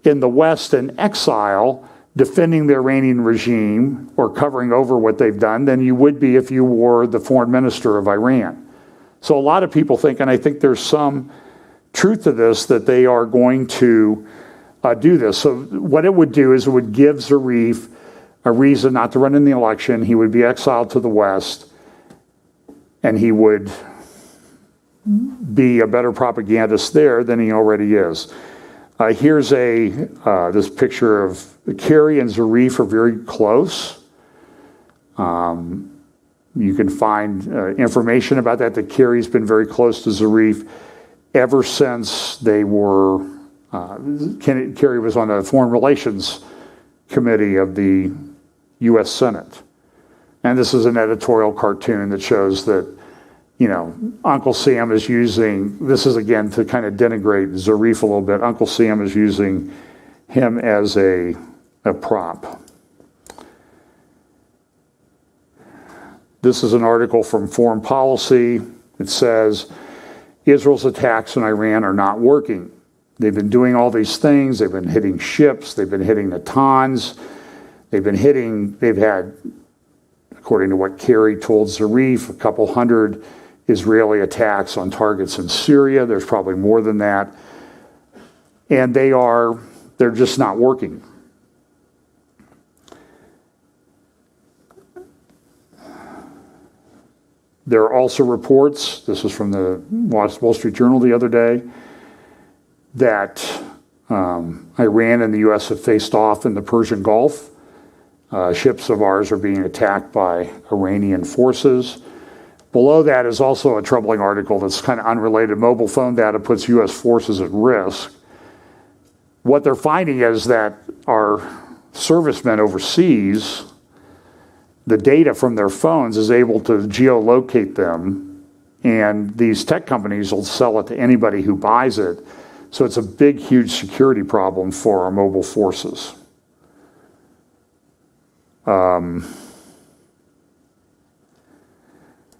in the West in exile defending the Iranian regime or covering over what they've done than you would be if you were the foreign minister of Iran. So a lot of people think, and I think there's some truth to this, that they are going to do this. So what it would do is it would give Zarif a reason not to run in the election. He would be exiled to the West, and he would be a better propagandist there than he already is. Here's this picture of Kerry and Zarif are very close. You can find information about that Kerry's been very close to Zarif ever since they were, Kerry was on the Foreign Relations Committee of the U.S. Senate. And this is an editorial cartoon that shows that, Uncle Sam is using, this is again to kind of denigrate Zarif a little bit, Uncle Sam is using him as a prop. This is an article from Foreign Policy. It says, Israel's attacks in Iran are not working. They've been doing all these things. They've been hitting ships. They've been hitting Natanz. They've had, according to what Kerry told Zarif, a couple hundred Israeli attacks on targets in Syria. There's probably more than that. And they're just not working. There are also reports, this is from the Wall Street Journal the other day, that Iran and the U.S. have faced off in the Persian Gulf. Ships of ours are being attacked by Iranian forces. Below that is also a troubling article that's kind of unrelated. Mobile phone data puts U.S. forces at risk. What they're finding is that our servicemen overseas, the data from their phones is able to geolocate them, and these tech companies will sell it to anybody who buys it. So it's a big, huge security problem for our mobile forces.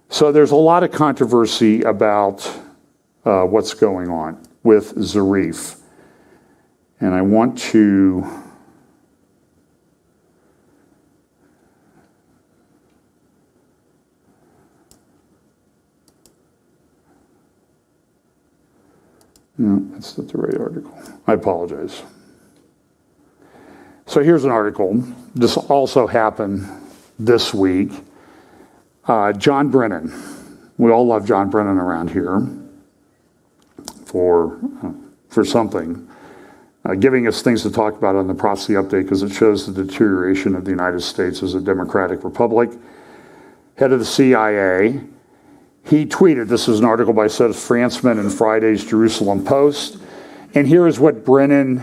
So there's a lot of controversy about what's going on with Zarif. And I want to no, that's not the right article. I apologize. So here's an article. This also happened this week. John Brennan. We all love John Brennan around here for something. Giving us things to talk about on the Prophecy Update because it shows the deterioration of the United States as a democratic republic. Head of the CIA. He tweeted, this is an article by Seth Frantzman in Friday's Jerusalem Post, and here is what Brennan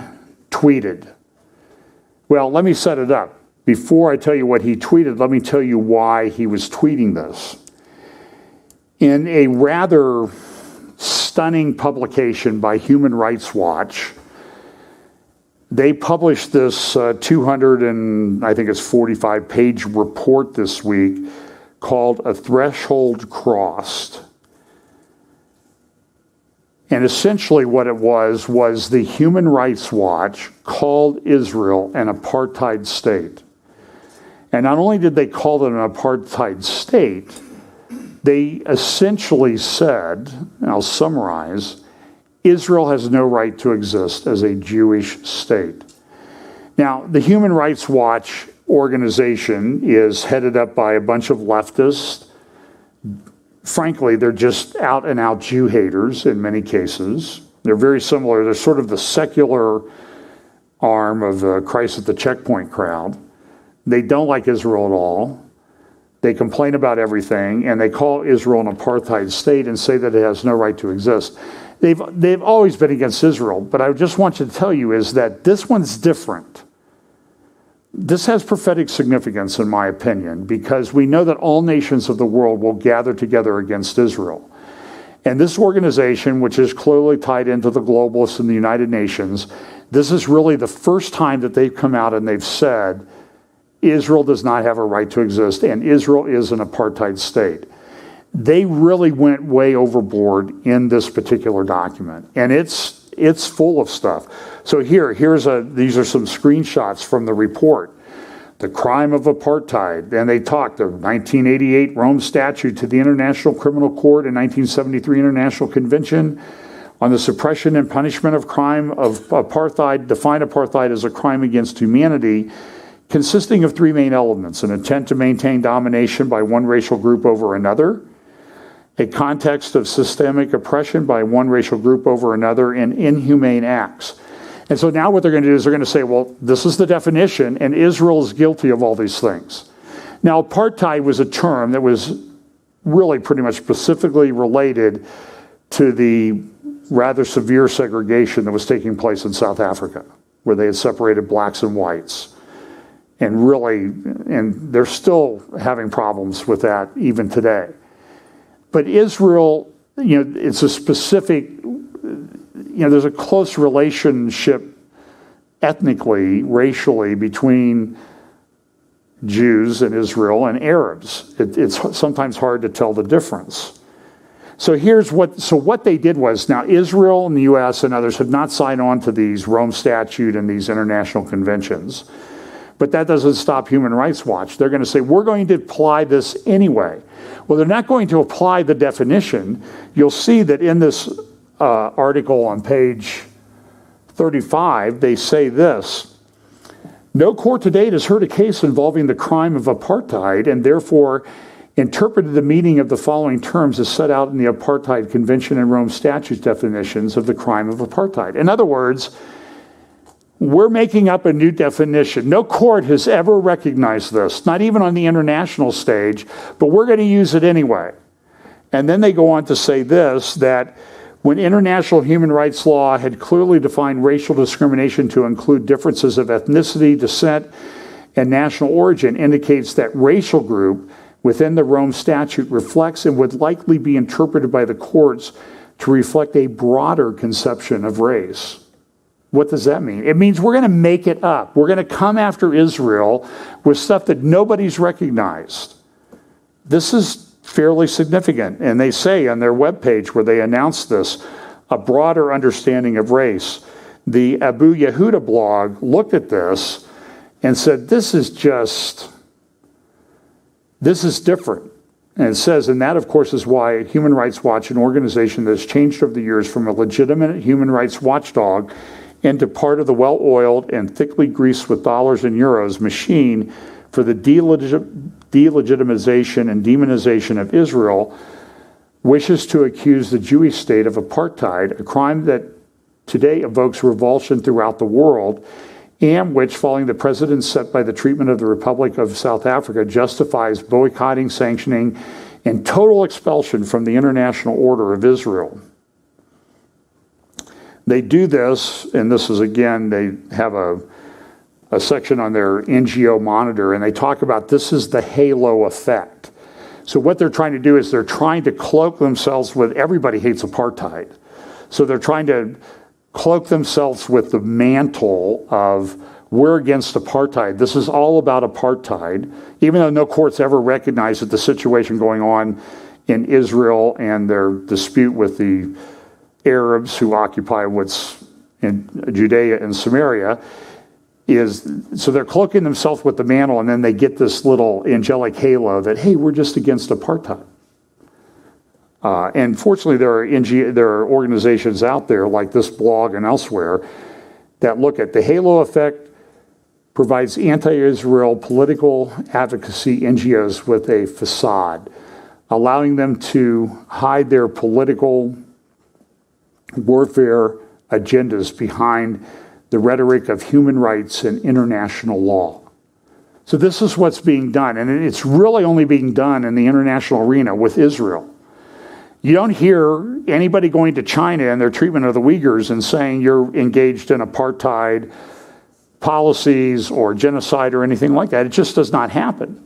tweeted. Well, let me set it up. Before I tell you what he tweeted, let me tell you why he was tweeting this. In a rather stunning publication by Human Rights Watch, they published this 245-page report this week called A Threshold Crossed. And essentially what it was the Human Rights Watch called Israel an apartheid state. And not only did they call it an apartheid state, they essentially said, and I'll summarize, Israel has no right to exist as a Jewish state. Now, the Human Rights Watch organization is headed up by a bunch of leftists. Frankly, they're just out-and-out Jew haters in many cases. They're very similar. They're sort of the secular arm of the Christ at the Checkpoint crowd. They don't like Israel at all. They complain about everything, and they call Israel an apartheid state and say that it has no right to exist. They've always been against Israel, but I just want you to tell you is that this one's different. This has prophetic significance, in my opinion, because we know that all nations of the world will gather together against Israel. And this organization, which is clearly tied into the globalists and the United Nations, this is really the first time that they've come out and they've said, Israel does not have a right to exist, and Israel is an apartheid state. They really went way overboard in this particular document, and it's full of stuff. So these are some screenshots from the report. The crime of apartheid, and they talked the 1988 Rome Statute to the International Criminal Court and 1973 International Convention on the suppression and punishment of crime of apartheid, define apartheid as a crime against humanity, consisting of three main elements: an intent to maintain domination by one racial group over another, a context of systemic oppression by one racial group over another, and inhumane acts. And so now what they're going to do is they're going to say, well, this is the definition, and Israel is guilty of all these things. Now, apartheid was a term that was really pretty much specifically related to the rather severe segregation that was taking place in South Africa, where they had separated blacks and whites. And they're still having problems with that even today. But Israel, it's a specific, there's a close relationship ethnically, racially, between Jews in Israel and Arabs. It's sometimes hard to tell the difference. So what they did was, now Israel and the U.S. and others have not signed on to these Rome Statute and these international conventions. But that doesn't stop Human Rights Watch. They're going to say, we're going to apply this anyway. Well, they're not going to apply the definition. You'll see that in this article on page 35, they say this: no court to date has heard a case involving the crime of apartheid and therefore interpreted the meaning of the following terms as set out in the Apartheid Convention and Rome Statute definitions of the crime of apartheid. In other words, we're making up a new definition. No court has ever recognized this, not even on the international stage, but we're going to use it anyway. And then they go on to say this, that when international human rights law had clearly defined racial discrimination to include differences of ethnicity, descent, and national origin, indicates that racial group within the Rome Statute reflects and would likely be interpreted by the courts to reflect a broader conception of race. What does that mean? It means we're going to make it up. We're going to come after Israel with stuff that nobody's recognized. This is fairly significant. And they say on their webpage where they announce this, a broader understanding of race. The Abu Yehuda blog looked at this and said, this is different. And it says, and that, of course, is why Human Rights Watch, an organization that has changed over the years from a legitimate human rights watchdog into part of the well-oiled and thickly greased with dollars and euros machine for the delegitimization and demonization of Israel, wishes to accuse the Jewish state of apartheid, a crime that today evokes revulsion throughout the world, and which, following the precedent set by the treatment of the Republic of South Africa, justifies boycotting, sanctioning, and total expulsion from the International Order of Israel. They do this, and this is, again, they have a section on their NGO monitor, and they talk about this is the halo effect. So what they're trying to do is they're trying to cloak themselves with, everybody hates apartheid. So they're trying to cloak themselves with the mantle of, we're against apartheid. This is all about apartheid, even though no court's ever recognized that the situation going on in Israel and their dispute with the Arabs who occupy what's in Judea and Samaria is, so they're cloaking themselves with the mantle, and then they get this little angelic halo that, hey, we're just against apartheid. And fortunately, there are organizations out there like this blog and elsewhere that look at the halo effect, provides anti-Israel political advocacy NGOs with a facade, allowing them to hide their political warfare agendas behind the rhetoric of human rights and international law. So this is what's being done, and it's really only being done in the international arena with Israel. You don't hear anybody going to China and their treatment of the Uyghurs and saying you're engaged in apartheid policies or genocide or anything like that. It just does not happen.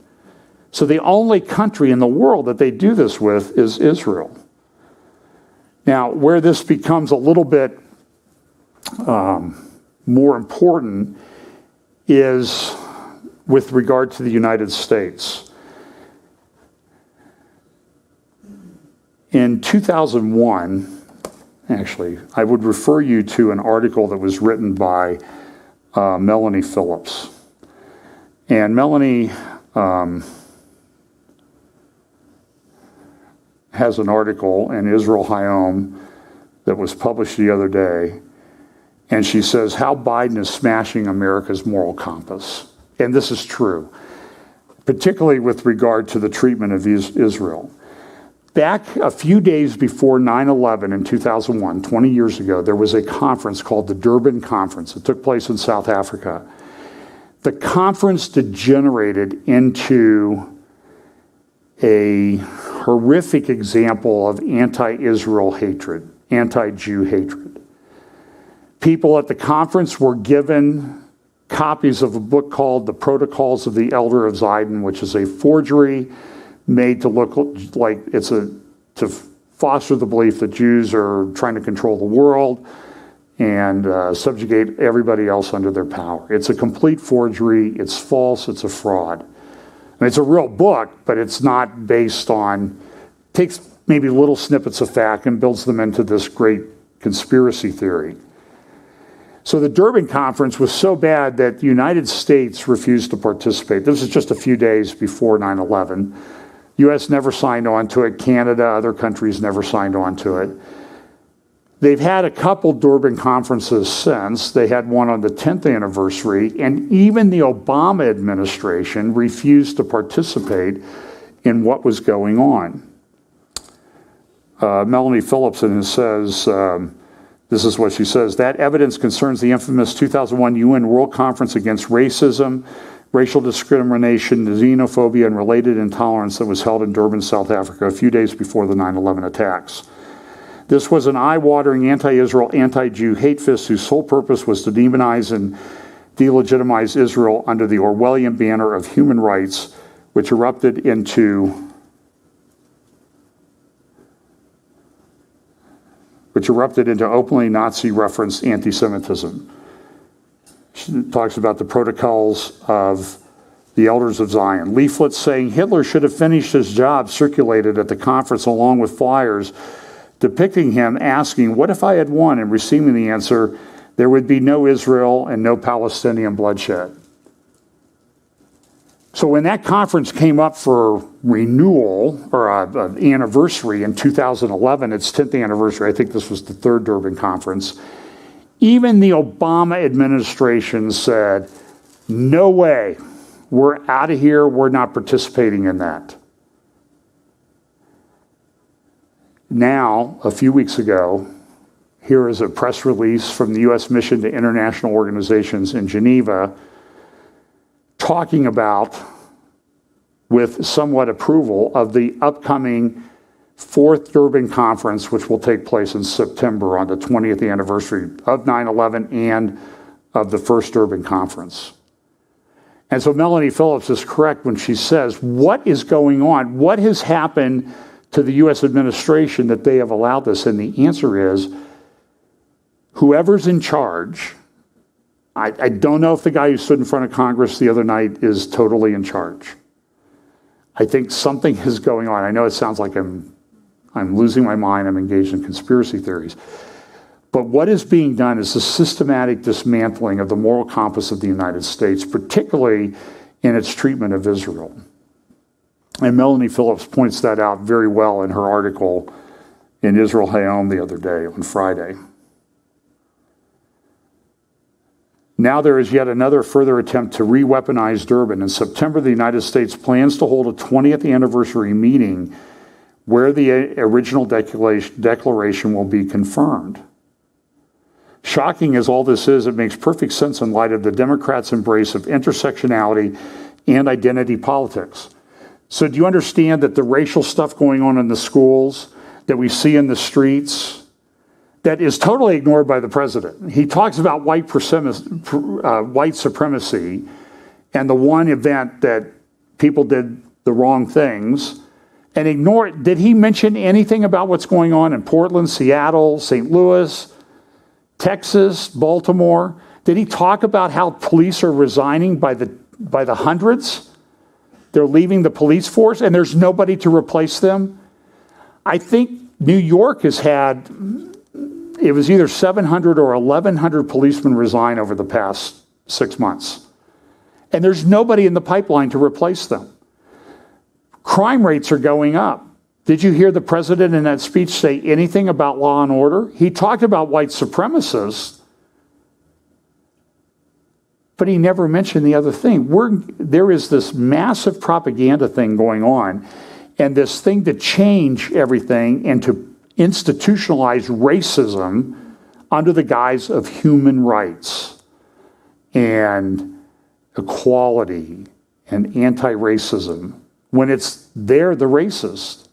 So the only country in the world that they do this with is Israel. Now, where this becomes a little bit more important is with regard to the United States. In 2001, actually, I would refer you to an article that was written by Melanie Phillips. And Melanie has an article in Israel Hayom that was published the other day, and she says how Biden is smashing America's moral compass. And this is true, particularly with regard to the treatment of Israel. Back a few days before 9/11 in 2001, 20 years ago, there was a conference called the Durban Conference. It took place in South Africa. The conference degenerated into a horrific example of anti-Israel hatred, anti-Jew hatred. People at the conference were given copies of a book called The Protocols of the Elder of Zidon, which is a forgery made to look like to foster the belief that Jews are trying to control the world and subjugate everybody else under their power. It's a complete forgery. It's false. It's a fraud. I mean, it's a real book, but it's not based on, takes maybe little snippets of fact and builds them into this great conspiracy theory. So the Durban Conference was so bad that the United States refused to participate. This was just a few days before 9/11. U.S. never signed on to it. Canada, other countries never signed on to it. They've had a couple Durban conferences since. They had one on the 10th anniversary, and even the Obama administration refused to participate in what was going on. Melanie Phillipson says, this is what she says, that evidence concerns the infamous 2001 UN World Conference Against Racism, Racial Discrimination, Xenophobia, and Related Intolerance that was held in Durban, South Africa a few days before the 9/11 attacks. This was an eye-watering anti-Israel, anti-Jew hate fest whose sole purpose was to demonize and delegitimize Israel under the Orwellian banner of human rights, which erupted into openly Nazi-referenced anti-Semitism. She talks about the protocols of the Elders of Zion. Leaflets saying Hitler should have finished his job circulated at the conference along with flyers depicting him asking, what if I had won, and receiving the answer, there would be no Israel and no Palestinian bloodshed. So when that conference came up for renewal, or an anniversary in 2011, its 10th anniversary, I think this was the third Durban conference, even the Obama administration said, no way, we're out of here, we're not participating in that. Now, a few weeks ago, here is a press release from the U.S. Mission to International Organizations in Geneva talking about, with somewhat approval, of the upcoming fourth Durban Conference, which will take place in September on the 20th anniversary of 9/11 and of the first Durban Conference. And so Melanie Phillips is correct when she says, what is going on? What has happened to the U.S. administration that they have allowed this? And the answer is, whoever's in charge, I don't know if the guy who stood in front of Congress the other night is totally in charge. I think something is going on. I know it sounds like I'm losing my mind, I'm engaged in conspiracy theories. But what is being done is a systematic dismantling of the moral compass of the United States, particularly in its treatment of Israel. And Melanie Phillips points that out very well in her article in Israel Hayom the other day, on Friday. Now there is yet another further attempt to re-weaponize Durban. In September, the United States plans to hold a 20th anniversary meeting where the original declaration will be confirmed. Shocking as all this is, it makes perfect sense in light of the Democrats' embrace of intersectionality and identity politics. So do you understand that the racial stuff going on in the schools, that we see in the streets, that is totally ignored by the president? He talks about white supremacy and the one event that people did the wrong things and ignore it. Did he mention anything about what's going on in Portland, Seattle, St. Louis, Texas, Baltimore? Did he talk about how police are resigning by the hundreds? They're leaving the police force and there's nobody to replace them. I think New York has had, it was either 700 or 1,100 policemen resign over the past 6 months. And there's nobody in the pipeline to replace them. Crime rates are going up. Did you hear the president in that speech say anything about law and order? He talked about white supremacists, but he never mentioned the other thing. There is this massive propaganda thing going on, and this thing to change everything and to institutionalize racism under the guise of human rights and equality and anti-racism, when they're the racist.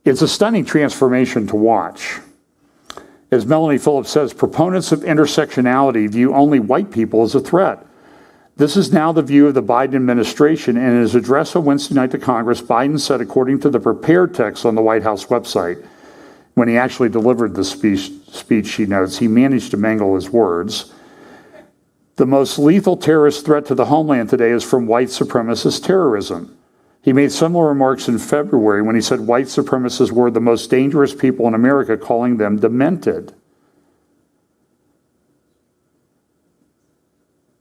It's a stunning transformation to watch. As Melanie Phillips says, proponents of intersectionality view only white people as a threat. This is now the view of the Biden administration. And in his address on Wednesday night to Congress, Biden said, according to the prepared text on the White House website, when he actually delivered the speech, he notes, he managed to mangle his words. The most lethal terrorist threat to the homeland today is from white supremacist terrorism. He made similar remarks in February when he said white supremacists were the most dangerous people in America, calling them demented.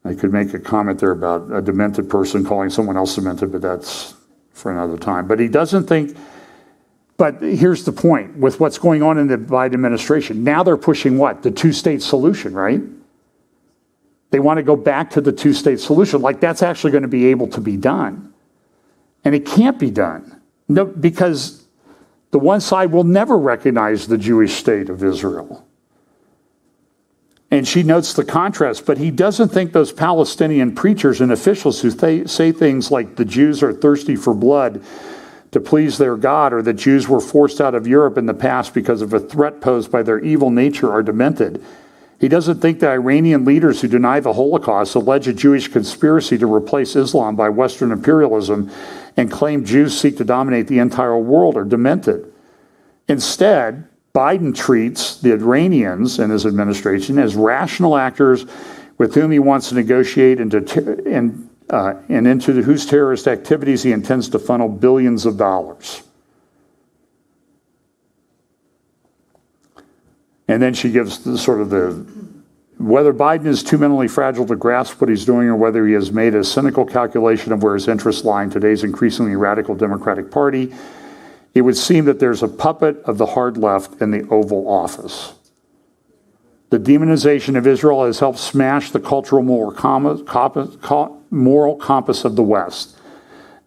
I could make a comment there about a demented person calling someone else demented, but that's for another time. But he doesn't think, but here's the point with what's going on in the Biden administration. Now they're pushing what? The two-state solution, right? They want to go back to the two-state solution, like that's actually going to be able to be done. And it can't be done. No, because the one side will never recognize the Jewish state of Israel. And she notes the contrast, but he doesn't think those Palestinian preachers and officials who say things like the Jews are thirsty for blood to please their God, or that Jews were forced out of Europe in the past because of a threat posed by their evil nature, are demented. He doesn't think that Iranian leaders who deny the Holocaust, allege a Jewish conspiracy to replace Islam by Western imperialism, and claim Jews seek to dominate the entire world are demented. Instead, Biden treats the Iranians and his administration as rational actors with whom he wants to negotiate and into whose terrorist activities he intends to funnel billions of dollars. And then she gives whether Biden is too mentally fragile to grasp what he's doing, or whether he has made a cynical calculation of where his interests lie in today's increasingly radical Democratic Party, it would seem that there's a puppet of the hard left in the Oval Office. The demonization of Israel has helped smash the cultural moral compass of the West.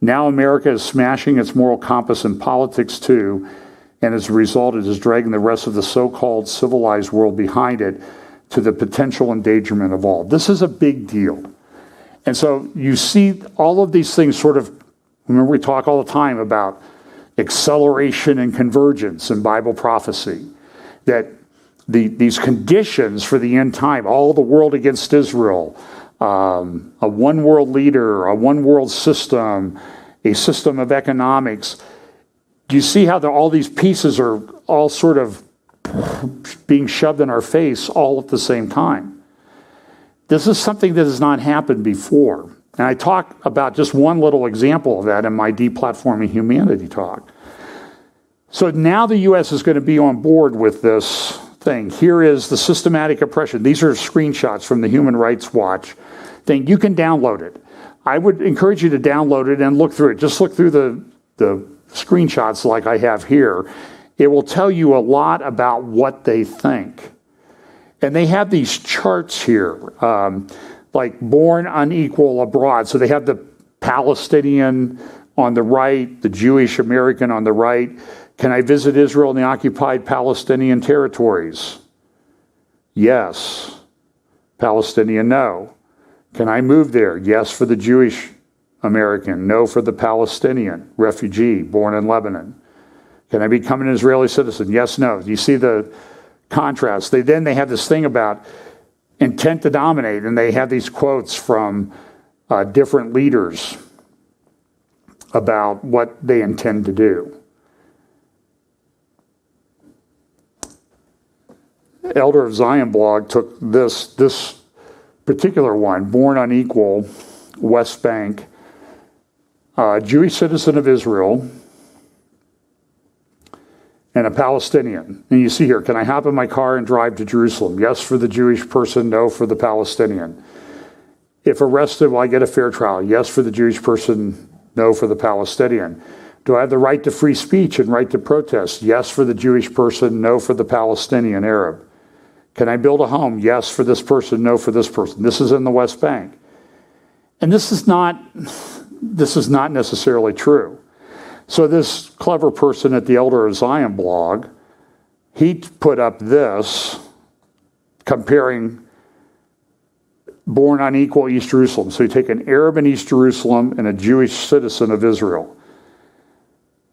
Now America is smashing its moral compass in politics too, and as a result, it is dragging the rest of the so-called civilized world behind it to the potential endangerment of all. This is a big deal. And so you see all of these things remember we talk all the time about acceleration and convergence in Bible prophecy, that these conditions for the end time, all the world against Israel, a one world leader, a one world system, a system of economics. Do you see how all these pieces are all sort of being shoved in our face all at the same time? This is something that has not happened before. And I talk about just one little example of that in my Deplatforming Humanity talk. So now the U.S. is going to be on board with this thing. Here is the systematic oppression. These are screenshots from the Human Rights Watch thing. You can download it. I would encourage you to download it and look through it. Just look through the screenshots like I have here. It will tell you a lot about what they think. And they have these charts here, like born unequal abroad. So they have the Palestinian on the right, the Jewish American on the right. Can I visit Israel and the occupied Palestinian territories? Yes. Palestinian, no. Can I move there? Yes for the Jewish American, no for the Palestinian refugee born in Lebanon. Can I become an Israeli citizen? Yes, no. Do you see the contrast? They have this thing about intent to dominate, and they have these quotes from different leaders about what they intend to do. Elder of Zion blog took this particular one, born unequal, West Bank, Jewish citizen of Israel, and a Palestinian. And you see here, can I hop in my car and drive to Jerusalem? Yes for the Jewish person, no for the Palestinian. If arrested, will I get a fair trial? Yes for the Jewish person, no for the Palestinian. Do I have the right to free speech and right to protest? Yes for the Jewish person, no for the Palestinian Arab. Can I build a home? Yes for this person, no for this person. This is in the West Bank. And this is not necessarily true. So this clever person at the Elder of Zion blog, he put up this, comparing born unequal East Jerusalem. So you take an Arab in East Jerusalem and a Jewish citizen of Israel.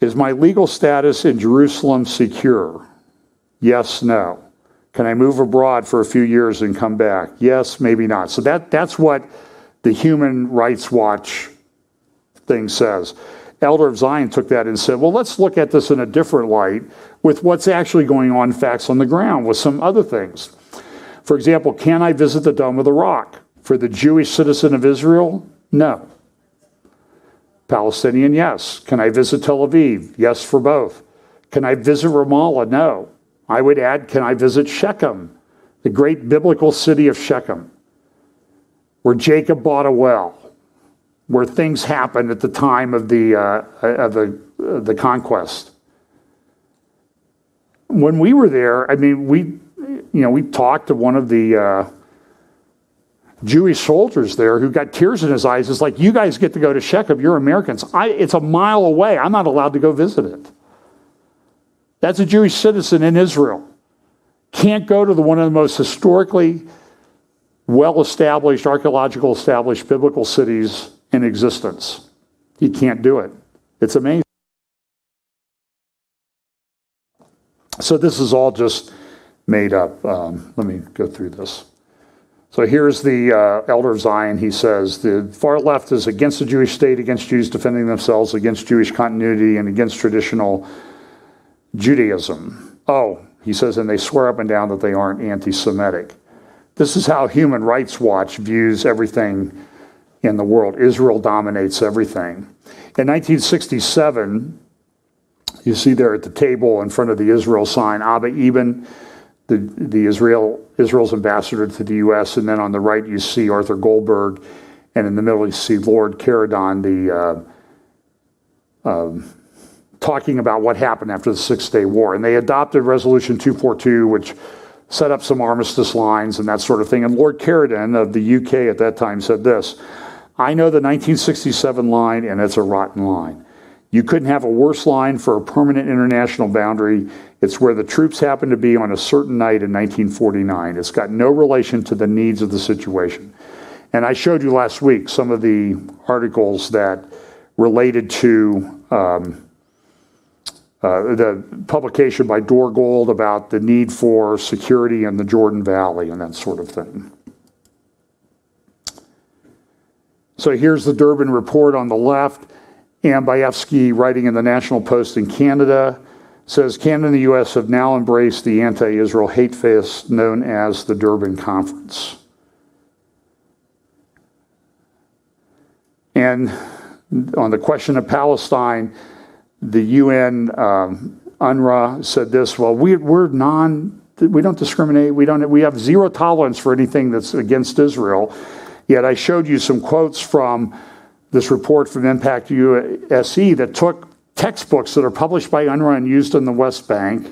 Is my legal status in Jerusalem secure? Yes, no. Can I move abroad for a few years and come back? Yes, maybe not. So that's what the Human Rights Watch thing says. Elder of Zion took that and said, well, let's look at this in a different light with what's actually going on, facts on the ground, with some other things. For example, can I visit the Dome of the Rock? For the Jewish citizen of Israel? No. Palestinian, yes. Can I visit Tel Aviv? Yes for both. Can I visit Ramallah? No. I would add, can I visit Shechem, the great biblical city of Shechem, where Jacob bought a well, where things happened at the time of the conquest. When we were there, I mean, we talked to one of the Jewish soldiers there who got tears in his eyes. It's like, you guys get to go to Shechem, you're Americans. It's a mile away. I'm not allowed to go visit it. That's a Jewish citizen in Israel. Can't go to one of the most historically well-established, archaeological established biblical cities in existence. He can't do it. It's amazing. So this is all just made up. Let me go through this. So here's the Elder of Zion. He says, the far left is against the Jewish state, against Jews defending themselves, against Jewish continuity, and against traditional Judaism. Oh, he says, and they swear up and down that they aren't anti-Semitic. This is how Human Rights Watch views everything in the world. Israel dominates everything. In 1967, you see there at the table in front of the Israel sign, Abba Eban, Israel's ambassador to the U.S., and then on the right you see Arthur Goldberg, and in the middle you see Lord Caradon, talking about what happened after the Six-Day War. And they adopted Resolution 242, which set up some armistice lines and that sort of thing. And Lord Caradon of the UK at that time said this, I know the 1967 line, and it's a rotten line. You couldn't have a worse line for a permanent international boundary. It's where the troops happened to be on a certain night in 1949. It's got no relation to the needs of the situation. And I showed you last week some of the articles that related to the publication by Dorgold about the need for security in the Jordan Valley and that sort of thing. So here's the Durban Report on the left. Ambayevsky, writing in the National Post in Canada, says Canada and the U.S. have now embraced the anti-Israel hate fest known as the Durban Conference. And on the question of Palestine, the UN, UNRWA said this, well, we don't discriminate, we have zero tolerance for anything that's against Israel. Yet I showed you some quotes from this report from Impact USA that took textbooks that are published by UNRWA and used in the West Bank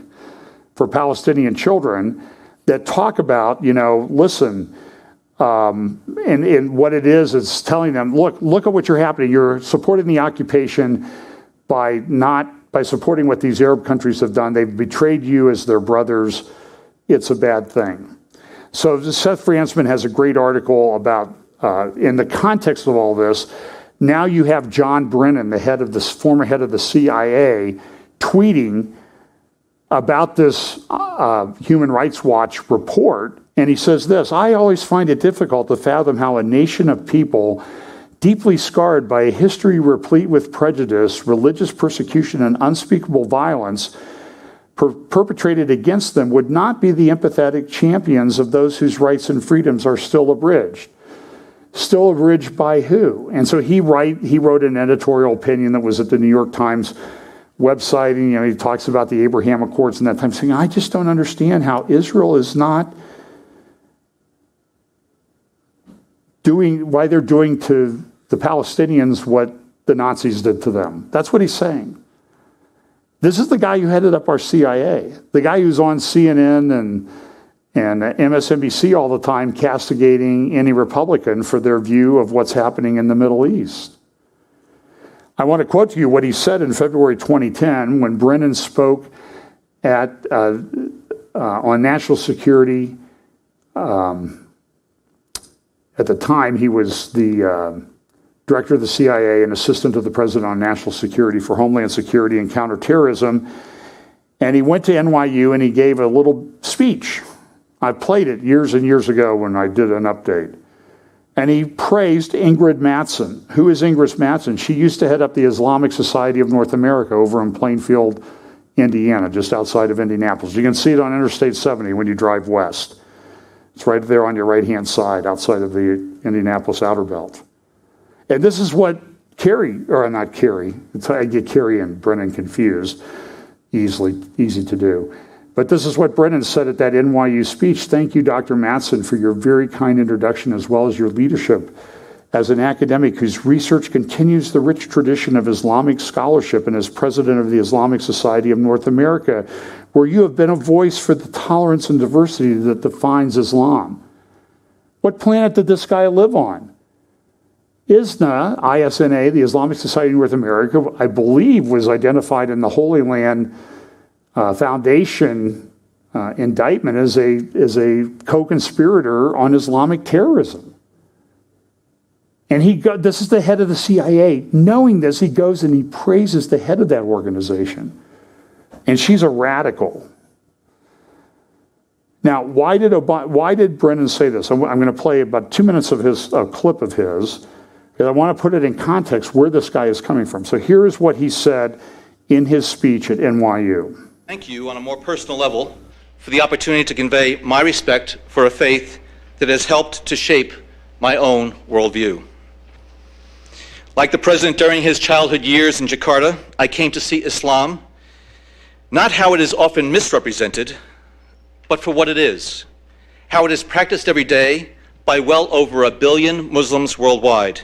for Palestinian children that talk about, listen, and what it is, it's telling them, look at what you're happening. You're supporting the occupation by supporting what these Arab countries have done. They've betrayed you as their brothers. It's a bad thing. So Seth Fransman has a great article about, in the context of all this, now you have John Brennan, the former head of the CIA, tweeting about this Human Rights Watch report. And he says this, I always find it difficult to fathom how a nation of people deeply scarred by a history replete with prejudice, religious persecution, and unspeakable violence perpetrated against them would not be the empathetic champions of those whose rights and freedoms are still abridged. Still abridged by who? And so he wrote an editorial opinion that was at the New York Times website, and he talks about the Abraham Accords and that time, saying, I just don't understand how Israel is not why they're doing to the Palestinians what the Nazis did to them. That's what he's saying. This is the guy who headed up our CIA, the guy who's on CNN and MSNBC all the time castigating any Republican for their view of what's happening in the Middle East. I want to quote to you what he said in February 2010 when Brennan spoke on national security. At the time, he was the director of the CIA and assistant to the president on national security for Homeland Security and counterterrorism. And he went to NYU and he gave a little speech. I played it years and years ago when I did an update. And he praised Ingrid Mattson. Who is Ingrid Mattson? She used to head up the Islamic Society of North America over in Plainfield, Indiana, just outside of Indianapolis. You can see it on Interstate 70 when you drive west. It's right there on your right-hand side outside of the Indianapolis Outer Belt. And this is what I get Kerry and Brennan confused, easy to do. But this is what Brennan said at that NYU speech. Thank you, Dr. Mattson, for your very kind introduction as well as your leadership as an academic whose research continues the rich tradition of Islamic scholarship and as president of the Islamic Society of North America, where you have been a voice for the tolerance and diversity that defines Islam. What planet did this guy live on? ISNA, I-S-N-A, the Islamic Society of North America, I believe was identified in the Holy Land Foundation indictment as a co-conspirator on Islamic terrorism. And this is the head of the CIA. Knowing this, he goes and he praises the head of that organization. And she's a radical. Now, why did Brennan say this? I'm going to play about 2 minutes of a clip of his, because I want to put it in context where this guy is coming from. So here is what he said in his speech at NYU. Thank you on a more personal level for the opportunity to convey my respect for a faith that has helped to shape my own worldview. Like the president during his childhood years in Jakarta, I came to see Islam not how it is often misrepresented, but for what it is, how it is practiced every day by well over 1 billion Muslims worldwide,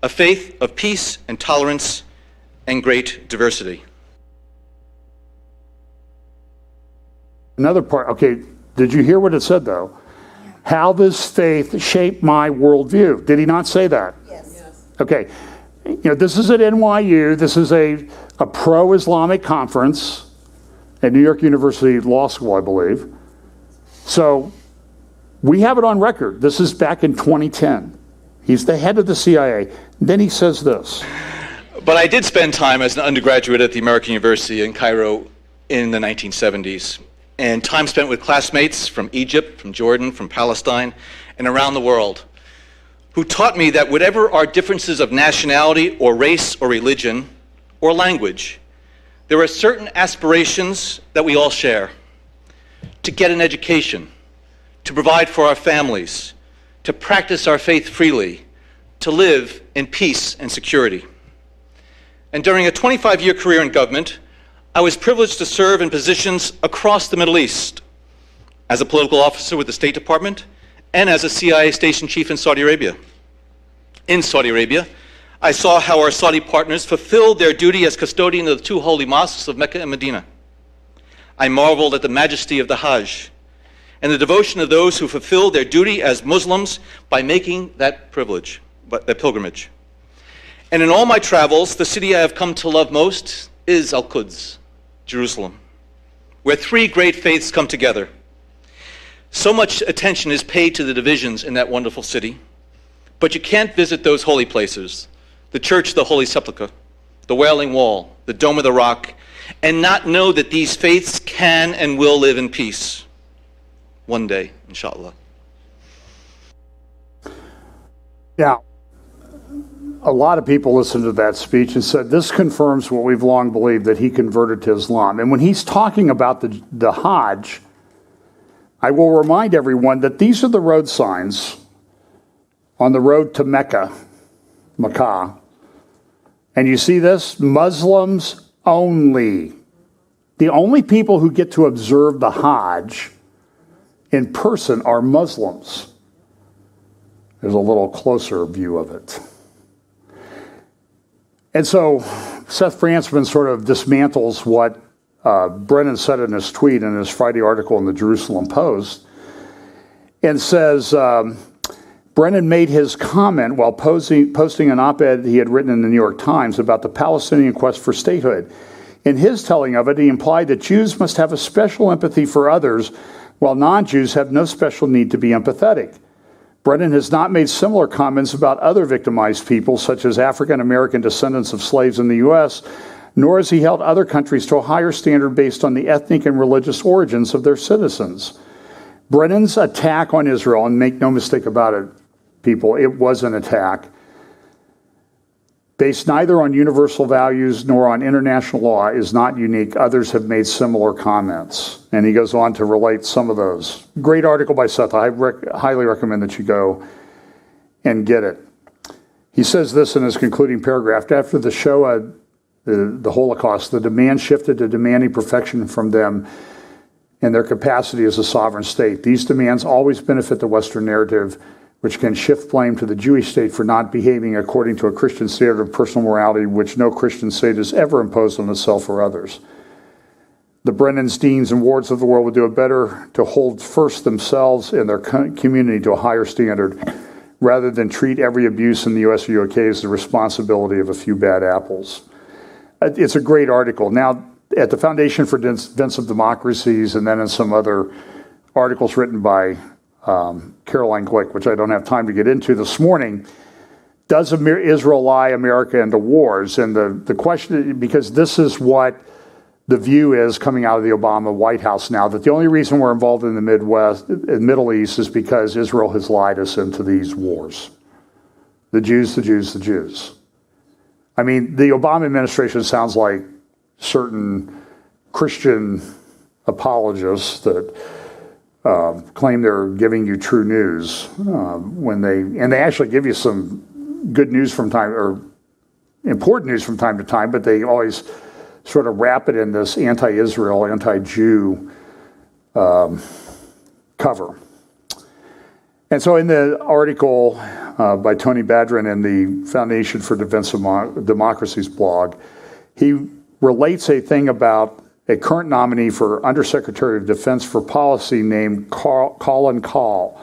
a faith of peace and tolerance and great diversity. Another part, okay, did you hear what it said though? How this faith shaped my worldview. Did he not say that? Yes. Okay, this is at NYU. This is a pro-Islamic conference at New York University Law School, I believe. So we have it on record. This is back in 2010. He's the head of the CIA. Then he says this. But I did spend time as an undergraduate at the American University in Cairo in the 1970s, and time spent with classmates from Egypt, from Jordan, from Palestine, and around the world, who taught me that whatever our differences of nationality or race or religion or language, there are certain aspirations that we all share: to get an education, to provide for our families, to practice our faith freely, to live in peace and security. And during a 25-year career in government, I was privileged to serve in positions across the Middle East, as a political officer with the State Department and as a CIA station chief in Saudi Arabia. In Saudi Arabia, I saw how our Saudi partners fulfilled their duty as custodian of the two holy mosques of Mecca and Medina. I marveled at the majesty of the Hajj and the devotion of those who fulfilled their duty as Muslims by making that pilgrimage. And in all my travels, the city I have come to love most is Al-Quds, Jerusalem, where three great faiths come together. So much attention is paid to the divisions in that wonderful city, but you can't visit those holy places, the Church of the Holy Sepulchre, the Wailing Wall, the Dome of the Rock, and not know that these faiths can and will live in peace. One day, inshallah. Now, a lot of people listened to that speech and said, this confirms what we've long believed, that he converted to Islam. And when he's talking about the Hajj, I will remind everyone that these are the road signs on the road to Mecca. And you see this? Muslims only. The only people who get to observe the Hajj in person are Muslims. There's a little closer view of it. And so Seth Frantzman sort of dismantles what Brennan said in his tweet in his Friday article in the Jerusalem Post and says, Brennan made his comment while posting an op-ed he had written in the New York Times about the Palestinian quest for statehood. In his telling of it, he implied that Jews must have a special empathy for others, while non-Jews have no special need to be empathetic. Brennan has not made similar comments about other victimized people, such as African American descendants of slaves in the U.S., nor has he held other countries to a higher standard based on the ethnic and religious origins of their citizens. Brennan's attack on Israel, and make no mistake about it, people, it was an attack, based neither on universal values nor on international law, is not unique. Others have made similar comments. And he goes on to relate some of those. Great article by Seth. I highly recommend that you go and get it. He says this in his concluding paragraph: after the Shoah, the Holocaust, the demand shifted to demanding perfection from them and their capacity as a sovereign state. These demands always benefit the Western narrative, which can shift blame to the Jewish state for not behaving according to a Christian standard of personal morality, which no Christian state has ever imposed on itself or others. The Brennans, deans, and wards of the world would do it better to hold first themselves and their community to a higher standard, rather than treat every abuse in the U.S. or UK as the responsibility of a few bad apples. It's a great article. Now, at the Foundation for Defense of Democracies, and then in some other articles written by Caroline Glick, which I don't have time to get into this morning, does Israel lie America into wars? And the question, because this is what the view is coming out of the Obama White House now, that the only reason we're involved in the Middle East is because Israel has lied us into these wars. The Jews, the Jews, the Jews. I mean, the Obama administration sounds like certain Christian apologists that claim they're giving you true news when they actually give you some good news from time, or important news from time to time, but they always sort of wrap it in this anti-Israel, anti-Jew cover. And so in the article by Tony Badrin in the Foundation for Defense of Democracy's blog, he relates a thing about a current nominee for Undersecretary of Defense for Policy named Colin Kahl.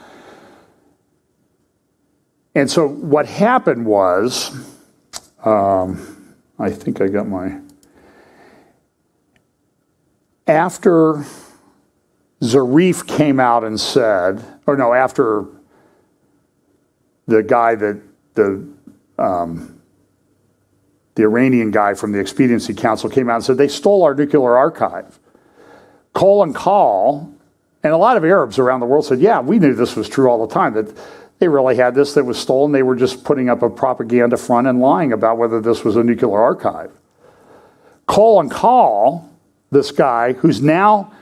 And so what happened was, I think I got my... After Zarif came out and said, or no, after the guy that, the Iranian guy from the Expediency Council came out and said, they stole our nuclear archive. Colin Kahl, and a lot of Arabs around the world said, yeah, we knew this was true all the time, that they really had this that was stolen. They were just putting up a propaganda front and lying about whether this was a nuclear archive. Colin Kahl, this guy, who's now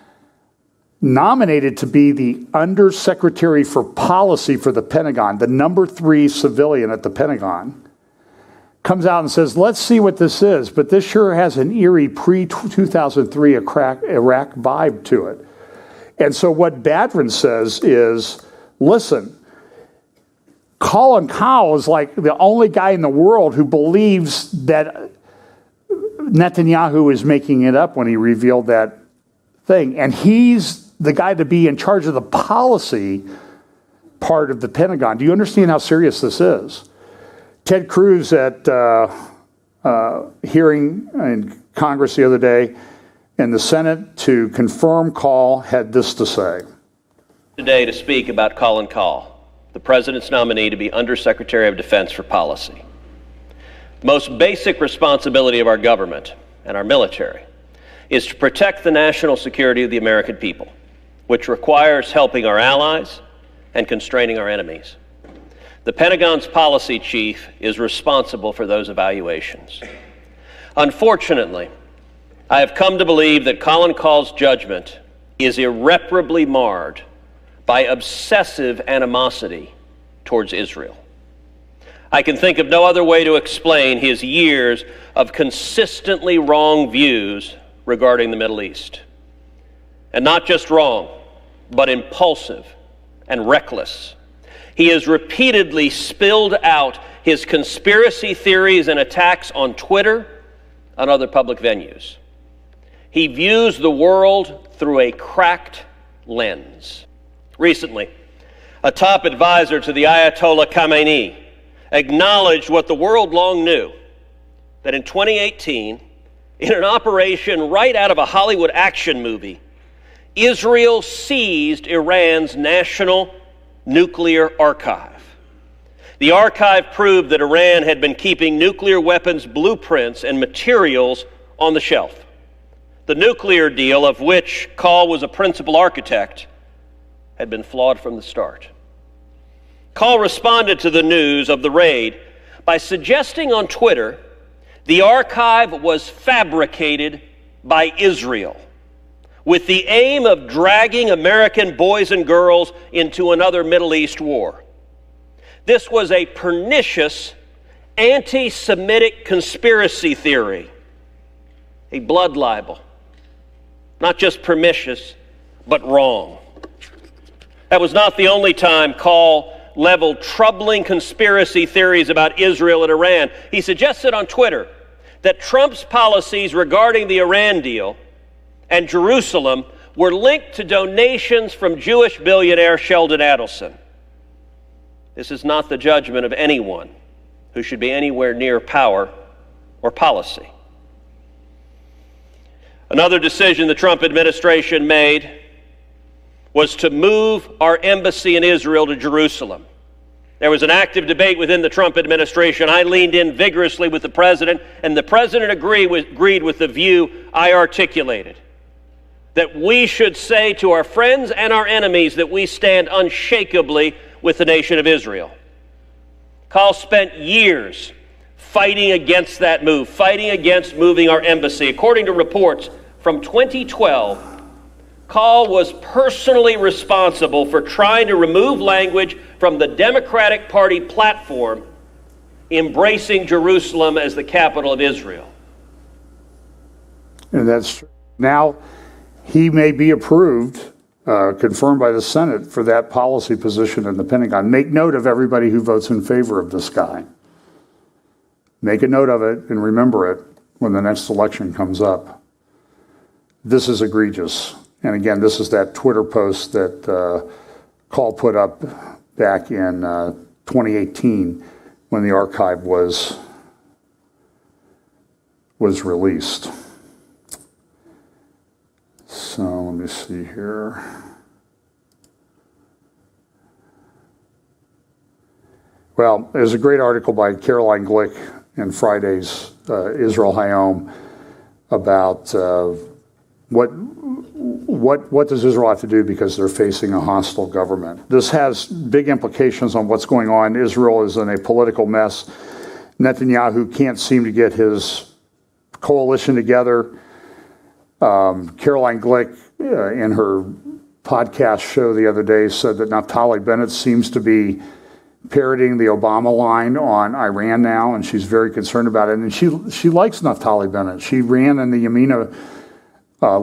nominated to be the Undersecretary for Policy for the Pentagon, the number 3 civilian at the Pentagon, comes out and says, let's see what this is. But this sure has an eerie pre-2003 Iraq vibe to it. And so what Badrin says is, listen, Colin Kahl is like the only guy in the world who believes that Netanyahu is making it up when he revealed that thing. And he's the guy to be in charge of the policy part of the Pentagon. Do you understand how serious this is? Ted Cruz at hearing in Congress the other day in the Senate to confirm Kahl had this to say. Today to speak about Colin Kahl, the President's nominee to be Undersecretary of Defense for Policy. The most basic responsibility of our government and our military is to protect the national security of the American people, which requires helping our allies and constraining our enemies. The Pentagon's policy chief is responsible for those evaluations. Unfortunately, I have come to believe that Colin Kahl's judgment is irreparably marred by obsessive animosity towards Israel. I can think of no other way to explain his years of consistently wrong views regarding the Middle East. And not just wrong, but impulsive and reckless. He has repeatedly spilled out his conspiracy theories and attacks on Twitter and other public venues. He views the world through a cracked lens. Recently, a top advisor to the Ayatollah Khamenei acknowledged what the world long knew, that in 2018, in an operation right out of a Hollywood action movie, Israel seized Iran's national nuclear archive. The archive proved that Iran had been keeping nuclear weapons blueprints and materials on the shelf. The nuclear deal, of which Kahl was a principal architect, had been flawed from the start. Kahl responded to the news of the raid by suggesting on Twitter the archive was fabricated by Israel with the aim of dragging American boys and girls into another Middle East war. This was a pernicious anti-Semitic conspiracy theory, a blood libel, not just pernicious, but wrong. That was not the only time Kahl leveled troubling conspiracy theories about Israel and Iran. He suggested on Twitter that Trump's policies regarding the Iran deal and Jerusalem were linked to donations from Jewish billionaire Sheldon Adelson. This is not the judgment of anyone who should be anywhere near power or policy. Another decision the Trump administration made was to move our embassy in Israel to Jerusalem. There was an active debate within the Trump administration. I leaned in vigorously with the president, and the president agreed with the view I articulated, that we should say to our friends and our enemies that we stand unshakably with the nation of Israel. Kahl spent years fighting against that move, fighting against moving our embassy. According to reports from 2012, Kahl was personally responsible for trying to remove language from the Democratic Party platform embracing Jerusalem as the capital of Israel. And that's true. Now, he may be approved, confirmed by the Senate, for that policy position in the Pentagon. Make note of everybody who votes in favor of this guy. Make a note of it and remember it when the next election comes up. This is egregious. And again, this is that Twitter post that Kahl put up back in 2018 when the archive was released. So let me see here. Well, there's a great article by Caroline Glick in Friday's Israel Hayom about what does Israel have to do because they're facing a hostile government? This has big implications on what's going on. Israel is in a political mess. Netanyahu can't seem to get his coalition together. Caroline Glick, in her podcast show the other day, said that Naftali Bennett seems to be parroting the Obama line on Iran now, and she's very concerned about it. And she likes Naftali Bennett. She ran in the Yamina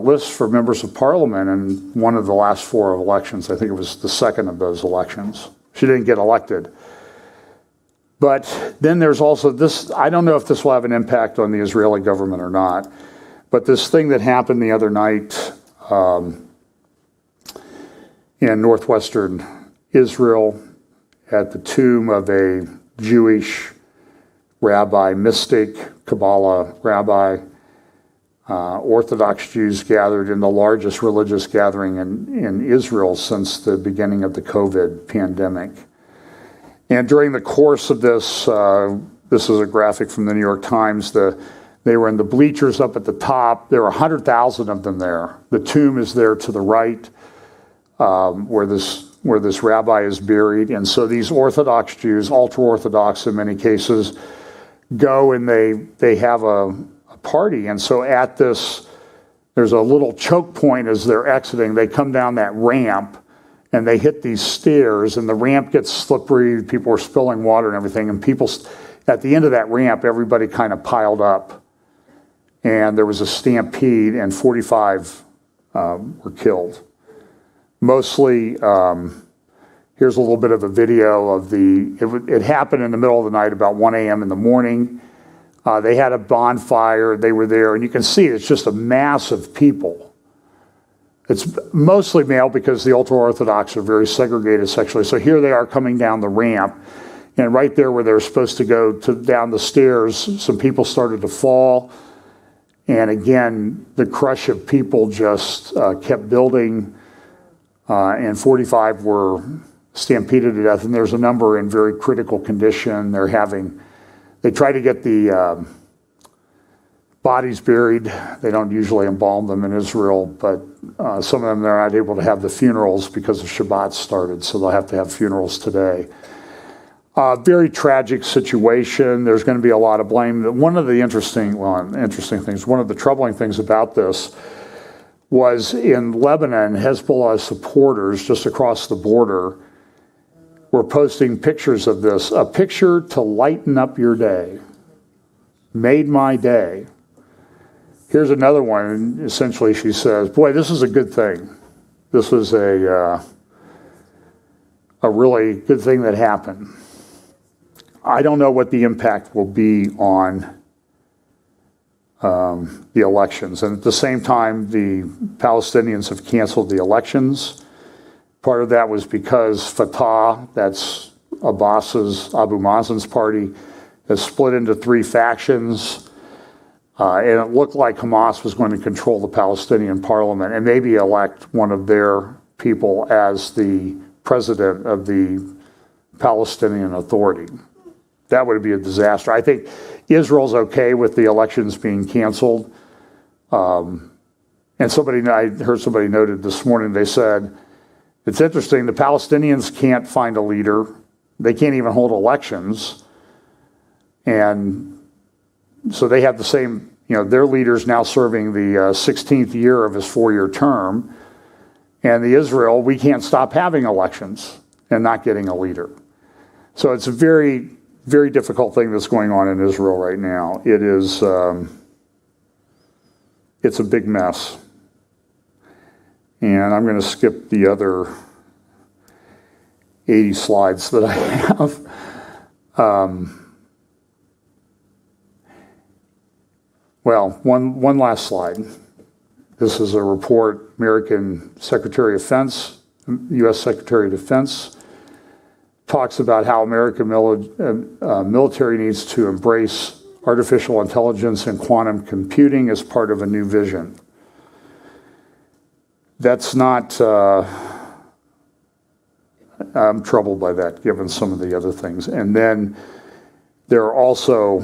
list for members of parliament in one of the last 4 elections. I think it was the second of those elections. She didn't get elected. But then there's also this, I don't know if this will have an impact on the Israeli government or not, but this thing that happened the other night in northwestern Israel at the tomb of a Jewish rabbi, mystic, Kabbalah rabbi. Orthodox Jews gathered in the largest religious gathering in Israel since the beginning of the COVID pandemic. And during the course of this, this is a graphic from the New York Times, they were in the bleachers up at the top. There were 100,000 of them there. The tomb is there to the right, where this rabbi is buried. And so these Orthodox Jews, ultra-Orthodox in many cases, go and they have a party. And so at this, there's a little choke point as they're exiting. They come down that ramp and they hit these stairs, and the ramp gets slippery. People are spilling water and everything. And people, at the end of that ramp, everybody kind of piled up. And there was a stampede, and 45 were killed. Mostly, here's a little bit of a video of it happened in the middle of the night, about 1 a.m. in the morning. They had a bonfire, they were there, and you can see it's just a mass of people. It's mostly male because the ultra-Orthodox are very segregated sexually. So here they are coming down the ramp, and right there where they were supposed to go down the stairs, some people started to fall. And again, the crush of people just kept building, and 45 were stampeded to death, and there's a number in very critical condition. They try to get the bodies buried. They don't usually embalm them in Israel, but some of them, they're not able to have the funerals because the Shabbat started, so they'll have to have funerals today. Very tragic situation. There's going to be a lot of blame. One of the one of the troubling things about this was in Lebanon, Hezbollah supporters just across the border were posting pictures of this, a picture to lighten up your day. Made my day. Here's another one, and essentially she says, boy, this is a good thing. This was a really good thing that happened. I don't know what the impact will be on the elections. And at the same time, the Palestinians have canceled the elections. Part of that was because Fatah, that's Abu Mazen's party, has split into 3 factions. And it looked like Hamas was going to control the Palestinian parliament and maybe elect one of their people as the president of the Palestinian Authority. That would be a disaster. I think Israel's okay with the elections being canceled. And I heard somebody noted this morning, they said, it's interesting, the Palestinians can't find a leader. They can't even hold elections. And so they have the same, their leader's now serving the 16th year of his 4-year term. And the Israel, we can't stop having elections and not getting a leader. So it's a very, very difficult thing that's going on in Israel right now. It is, it's a big mess. And I'm going to skip the other 80 slides that I have. Well, one last slide. This is a report, American Secretary of Defense, U.S. Secretary of Defense, talks about how American military needs to embrace artificial intelligence and quantum computing as part of a new vision. That's not, I'm troubled by that, given some of the other things. And then there are also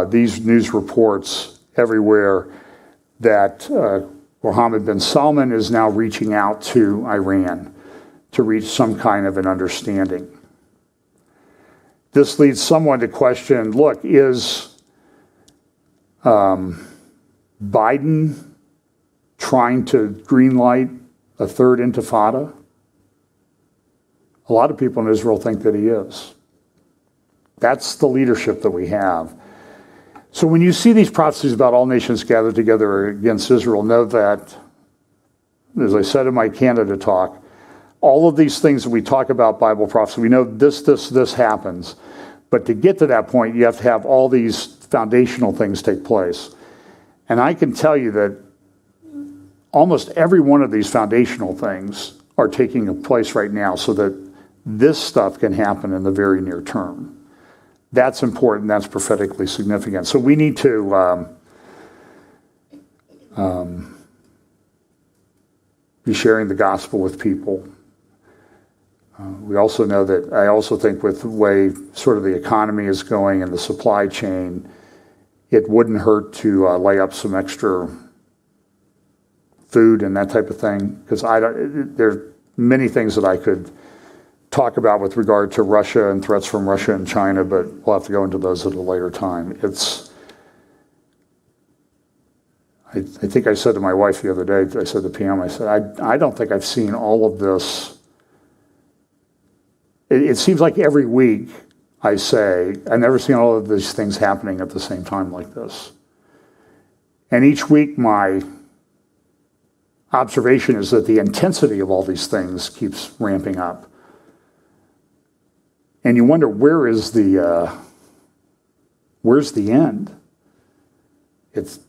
these news reports everywhere that Mohammed bin Salman is now reaching out to Iran to reach some kind of an understanding. This leads someone to question, look, is Biden trying to greenlight a third intifada? A lot of people in Israel think that he is. That's the leadership that we have. So when you see these prophecies about all nations gathered together against Israel, know that, as I said in my Canada talk, all of these things that we talk about Bible prophecy, we know this happens. But to get to that point, you have to have all these foundational things take place. And I can tell you that almost every one of these foundational things are taking place right now so that this stuff can happen in the very near term. That's important. That's prophetically significant. So we need to be sharing the gospel with people. We also know that I also think with the way sort of the economy is going and the supply chain, it wouldn't hurt to lay up some extra food and that type of thing, because there are many things that I could talk about with regard to Russia and threats from Russia and China, but we'll have to go into those at a later time. I think I said to my wife the other day, I said to PM, I said, I don't think I've seen all of this. It seems like every week I say, I've never seen all of these things happening at the same time like this. And each week my observation is that the intensity of all these things keeps ramping up. And you wonder, where's the end? It's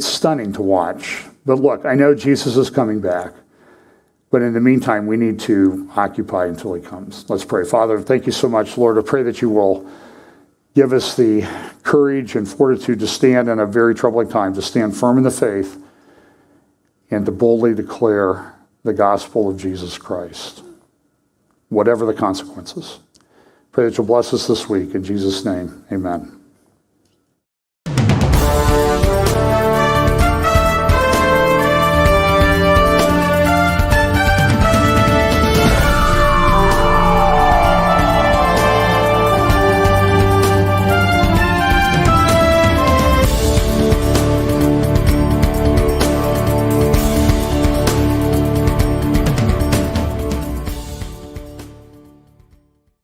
stunning to watch. But look, I know Jesus is coming back. But in the meantime, we need to occupy until he comes. Let's pray. Father, thank you so much, Lord. I pray that you will give us the courage and fortitude to stand in a very troubling time, to stand firm in the faith, and to boldly declare the gospel of Jesus Christ, whatever the consequences. Pray that you'll bless us this week. In Jesus' name, amen.